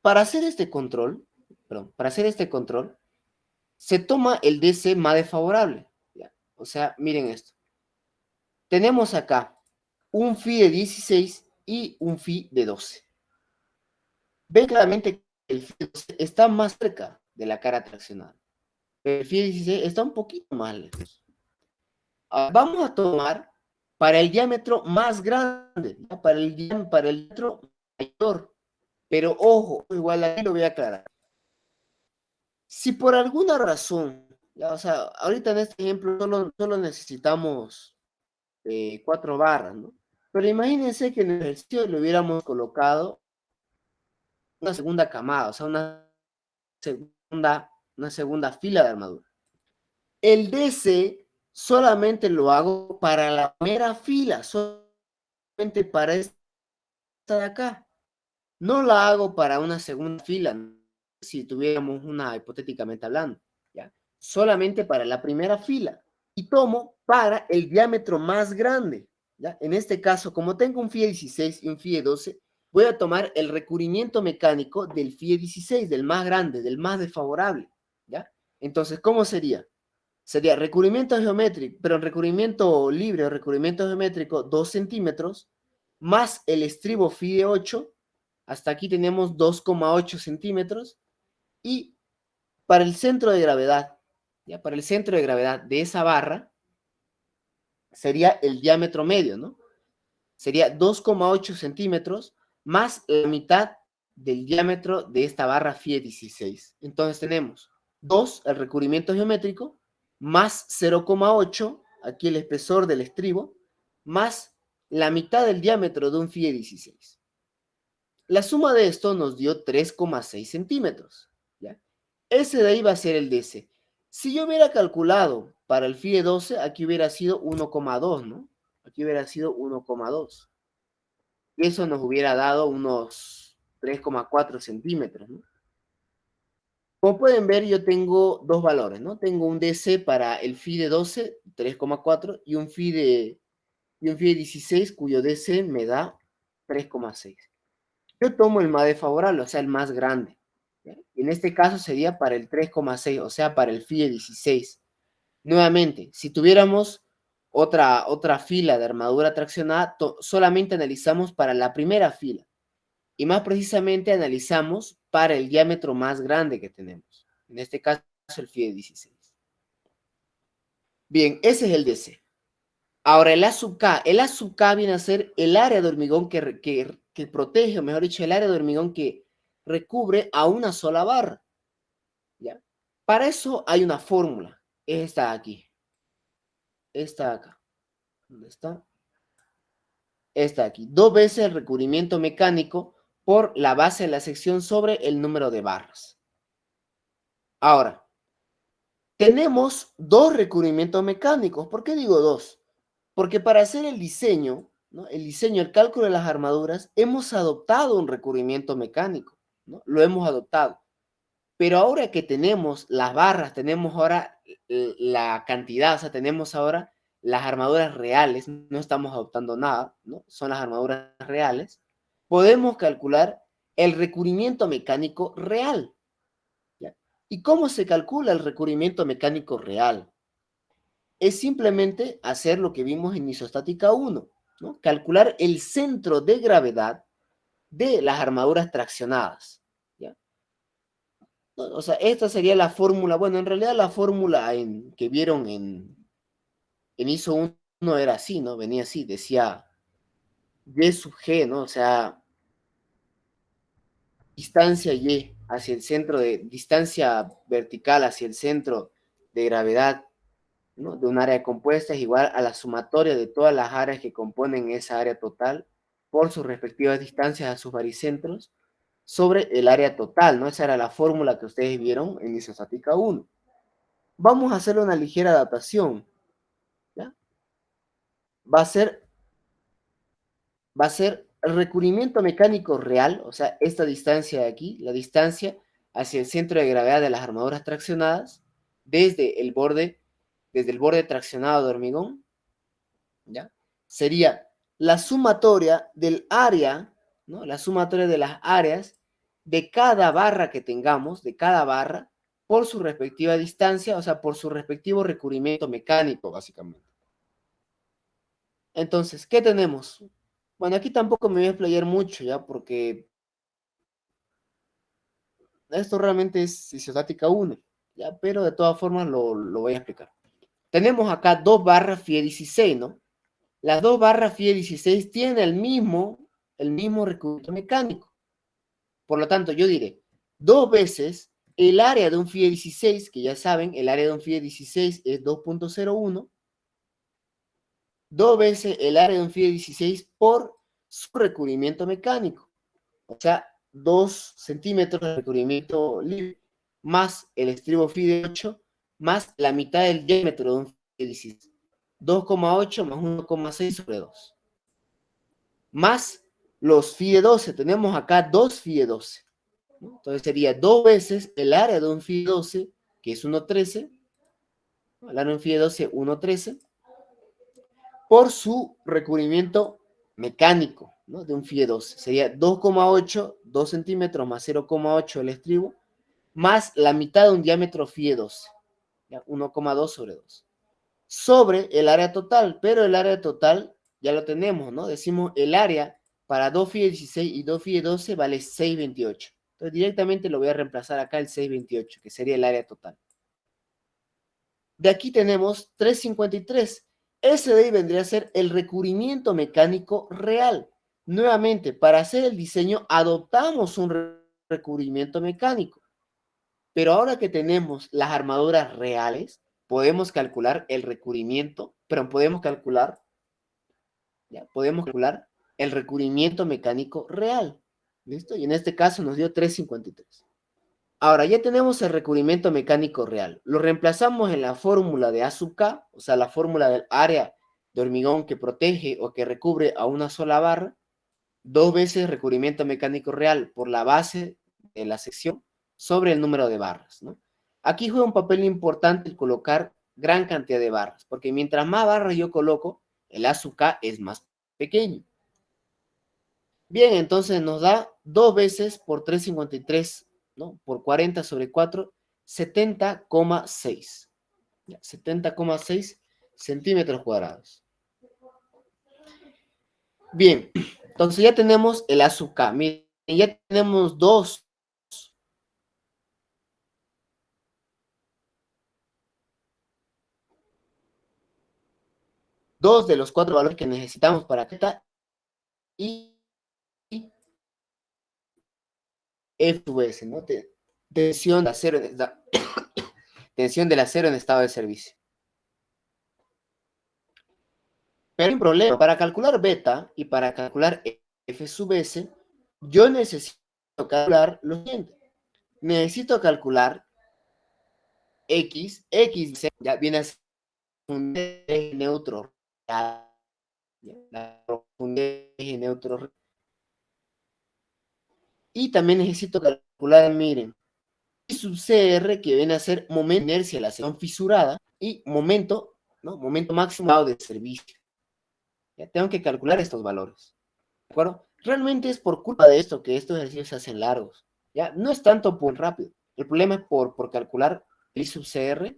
para hacer este control, se toma el DC más desfavorable. ¿Ya? O sea, miren esto. Tenemos acá un FI de 16 y un FI de 12. Ven claramente que el FI de 12 está más cerca de la cara traccionada. Pero el FI de 16 está un poquito más lejos. Vamos a tomar para el diámetro más grande, ¿ya? Para el diámetro mayor. Pero ojo, igual aquí lo voy a aclarar. Si por alguna razón, ya, o sea, ahorita en este ejemplo solo necesitamos 4 barras, ¿no? Pero imagínense que en el ejercicio le hubiéramos colocado una segunda camada, o sea, una segunda fila de armadura. El DC solamente lo hago para la primera fila, solamente para esta de acá. No la hago para una segunda fila, si tuviéramos una hipotéticamente hablando, ¿ya? Solamente para la primera fila. Y tomo para el diámetro más grande, ¿ya? En este caso, como tengo un FIE 16 y un FIE 12, voy a tomar el recubrimiento mecánico del FIE 16, del más grande, del más desfavorable, ¿ya? Entonces, ¿cómo sería? Sería recubrimiento geométrico, pero en recubrimiento libre o recubrimiento geométrico 2 centímetros, más el estribo FIE 8, hasta aquí tenemos 2,8 centímetros, y para el centro de gravedad, ¿ya? Para el centro de gravedad de esa barra, sería el diámetro medio, ¿no? sería 2,8 centímetros más la mitad del diámetro de esta barra FIE 16. Entonces tenemos 2, el recubrimiento geométrico, más 0,8, aquí el espesor del estribo, más la mitad del diámetro de un FIE 16. La suma de esto nos dio 3,6 centímetros. ¿Ya? Ese de ahí va a ser el DC. Si yo hubiera calculado para el FIE 12, aquí hubiera sido 1,2, ¿no? Aquí hubiera sido 1,2. Y eso nos hubiera dado unos 3,4 centímetros, ¿no? Como pueden ver, yo tengo dos valores, ¿no? Tengo un DC para el FI de 12, 3,4, y un FI de 16, cuyo DC me da 3,6. Yo tomo el más desfavorable, o sea, el más grande. ¿Ya? Y en este caso sería para el 3,6, o sea, para el FI de 16. Nuevamente, si tuviéramos otra fila de armadura traccionada, solamente analizamos para la primera fila. Y más precisamente analizamos para el diámetro más grande que tenemos. En este caso, el FIE 16. Bien, ese es el DC. Ahora, el A sub K. El A sub K viene a ser el área de hormigón que protege, o mejor dicho, el área de hormigón que recubre a una sola barra. ¿Ya? Para eso hay una fórmula. Es esta aquí. Esta acá. ¿Dónde está? Esta aquí. 2 veces el recubrimiento mecánico por la base de la sección sobre el número de barras. Ahora, tenemos 2 recubrimientos mecánicos. ¿Por qué digo 2? Porque para hacer el diseño, ¿no? El cálculo de las armaduras, hemos adoptado un recubrimiento mecánico, ¿no? Lo hemos adoptado. Pero ahora que tenemos las barras, tenemos ahora la cantidad, o sea, tenemos ahora las armaduras reales, no estamos adoptando nada, ¿no? Son las armaduras reales. Podemos calcular el recubrimiento mecánico real. ¿Ya? ¿Y cómo se calcula el recubrimiento mecánico real? Es simplemente hacer lo que vimos en isostática 1, ¿no? Calcular el centro de gravedad de las armaduras traccionadas. ¿Ya? O sea, esta sería la fórmula, bueno, en realidad la fórmula que vieron en ISO 1 era así, ¿no? Venía así, decía Y sub G, ¿no? O sea, distancia Y hacia el centro distancia vertical hacia el centro de gravedad, ¿no? De un área compuesta es igual a la sumatoria de todas las áreas que componen esa área total por sus respectivas distancias a sus baricentros sobre el área total, ¿no? Esa era la fórmula que ustedes vieron en isostática 1. Vamos a hacer una ligera adaptación, ¿ya? Va a ser el recubrimiento mecánico real, o sea, esta distancia de aquí, la distancia hacia el centro de gravedad de las armaduras traccionadas, desde el borde traccionado de hormigón, ¿ya? Sería la sumatoria del área, ¿no? La sumatoria de las áreas de cada barra que tengamos, de cada barra, por su respectiva distancia, o sea, por su respectivo recubrimiento mecánico, básicamente. Entonces, ¿qué tenemos? Bueno, aquí tampoco me voy a explayar mucho, ¿ya? Porque esto realmente es isostática 1, ¿ya? Pero de todas formas lo voy a explicar. Tenemos acá 2 barras FIE 16, ¿no? Las 2 barras FIE 16 tienen el mismo recubrimiento mecánico. Por lo tanto, yo diré 2 veces el área de un FIE 16, que ya saben, el área de un FIE 16 es 2.01, 2 veces el área de un FIE 16 por su recubrimiento mecánico. O sea, 2 centímetros de recubrimiento libre, más el estribo FI de 8, más la mitad del diámetro de un FIE 16. 2,8 más 1,6 sobre 2. Más los FIE 12. Tenemos acá 2 FIE 12. ¿No? Entonces sería 2 veces el área de un FIE 12, que es 1,13. El área de un FIE 12, 1,13. Por su recubrimiento mecánico, ¿no? De un FIE 12. Sería 2,8, 2 centímetros más 0,8 el estribo, más la mitad de un diámetro FIE 12. 1,2 sobre 2. Sobre el área total, pero el área total ya lo tenemos, ¿no? Decimos el área para 2 FIE 16 y 2 FIE 12 vale 628. Entonces directamente lo voy a reemplazar acá el 628, que sería el área total. De aquí tenemos 353. ese de ahí vendría a ser el recubrimiento mecánico real. Nuevamente, para hacer el diseño adoptamos un recubrimiento mecánico. Pero ahora que tenemos las armaduras reales, podemos calcular el recubrimiento, pero podemos calcular el recubrimiento mecánico real. ¿Listo? Y en este caso nos dio 353. Ahora, ya tenemos el recubrimiento mecánico real. Lo reemplazamos en la fórmula de A sub K, o sea, la fórmula del área de hormigón que protege o que recubre a una sola barra, 2 veces recubrimiento mecánico real por la base de la sección sobre el número de barras, ¿no? Aquí juega un papel importante el colocar gran cantidad de barras, porque mientras más barras yo coloco, el A sub K es más pequeño. Bien, entonces nos da 2 veces por 353, ¿no? Por 40 sobre 4, 70,6. 70,6 centímetros cuadrados. Bien, entonces ya tenemos el A sub K. Miren, ya tenemos dos de los 4 valores que necesitamos para θ y F sub S, ¿no? Tensión del acero en estado de servicio. Pero hay un problema. Para calcular beta y para calcular F sub S, yo necesito calcular lo siguiente. Necesito calcular X ya viene a ser un eje neutro real. La profundidad de eje neutro real. Y también necesito calcular, miren, I sub CR, que viene a ser momento de inercia de la sección fisurada, y momento, ¿no? Momento máximo de servicio. Ya tengo que calcular estos valores. ¿De acuerdo? Realmente es por culpa de esto que estos ejercicios se hacen largos. ¿Ya? No es tanto por rápido. El problema es por calcular I sub CR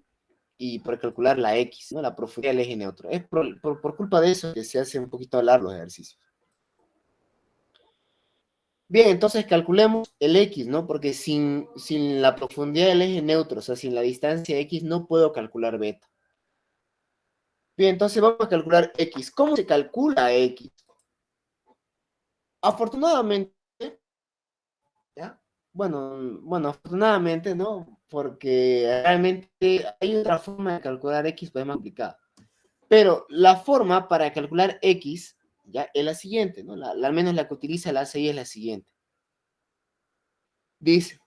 y por calcular la X, ¿no? La profundidad del eje neutro. Es por culpa de eso que se hace un poquito largo los ejercicios. Bien, entonces calculemos el X, ¿no? Porque sin la profundidad del eje neutro, o sea, sin la distancia X, no puedo calcular beta. Bien, entonces vamos a calcular X. ¿Cómo se calcula X? Afortunadamente, ¿ya? Bueno, afortunadamente, ¿no? Porque realmente hay otra forma de calcular X, pues es más complicada. Pero la forma para calcular X, ya, es la siguiente, ¿no? Al menos la que utiliza la ACI es la siguiente. Dice,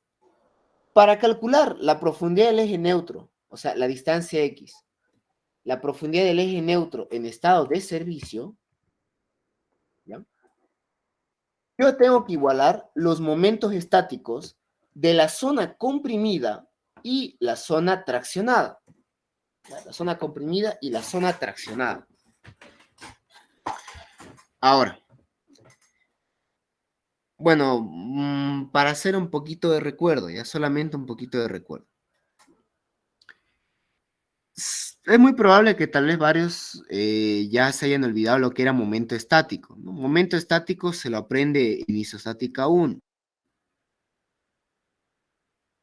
para calcular la profundidad del eje neutro, o sea, la distancia X, la profundidad del eje neutro en estado de servicio, ¿ya? Yo tengo que igualar los momentos estáticos de la zona comprimida y la zona traccionada. ¿Ya? La zona comprimida y la zona traccionada. Ahora, bueno, para hacer un poquito de recuerdo, ya solamente un poquito de recuerdo. Es muy probable que tal vez varios ya se hayan olvidado lo que era momento estático, ¿no? Momento estático se lo aprende en isostática 1.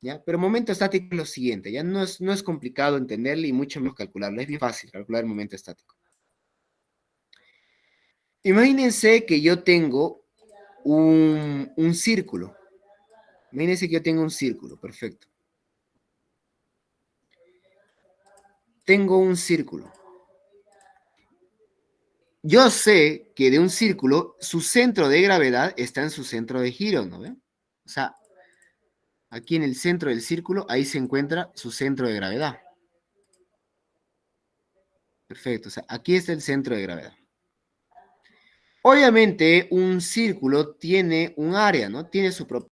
¿Ya? Pero momento estático es lo siguiente, ya no es complicado entenderlo y mucho menos calcularlo, es bien fácil calcular el momento estático. Imagínense que yo tengo un círculo. Imagínense que yo tengo un círculo, perfecto. Tengo un círculo. Yo sé que de un círculo, su centro de gravedad está en su centro de giro, ¿no ven? O sea, aquí en el centro del círculo, ahí se encuentra su centro de gravedad. Perfecto, o sea, aquí está el centro de gravedad. Obviamente, un círculo tiene un área, ¿no? Tiene su propio